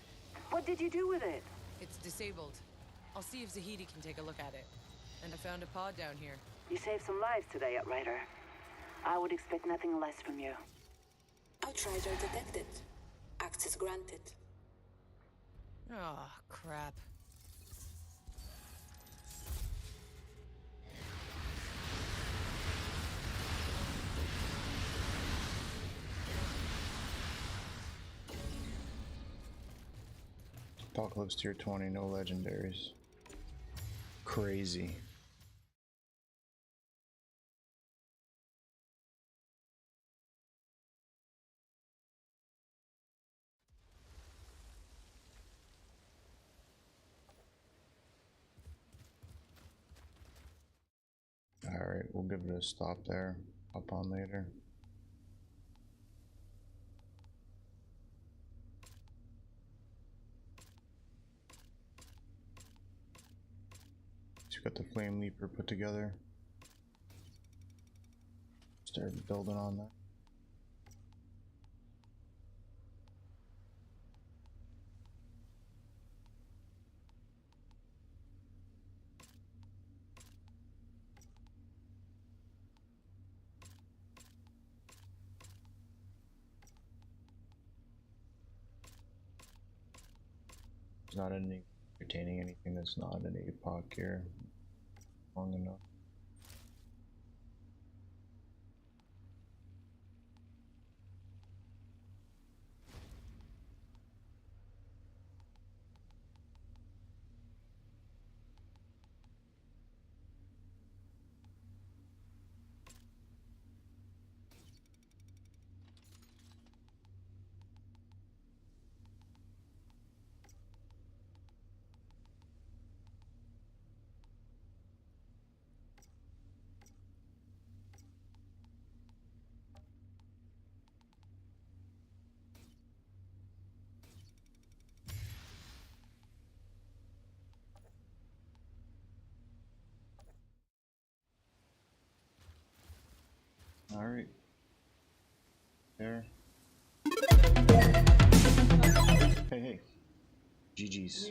What did you do with it? It's disabled. I'll see if Zahidi can take a look at it. And I found a pod down here. You saved some lives today, Outrider. I would expect nothing less from you. Outrider detected. Access granted. Oh, crap. Apocalypse tier 20, no legendaries. Crazy. Alright, we'll give it a stop there. Hop on later. Got the flame leaper put together. Started building on that. It's not any retaining anything that's not an APOC here. Long enough. All right. There. Hey, hey. GG's.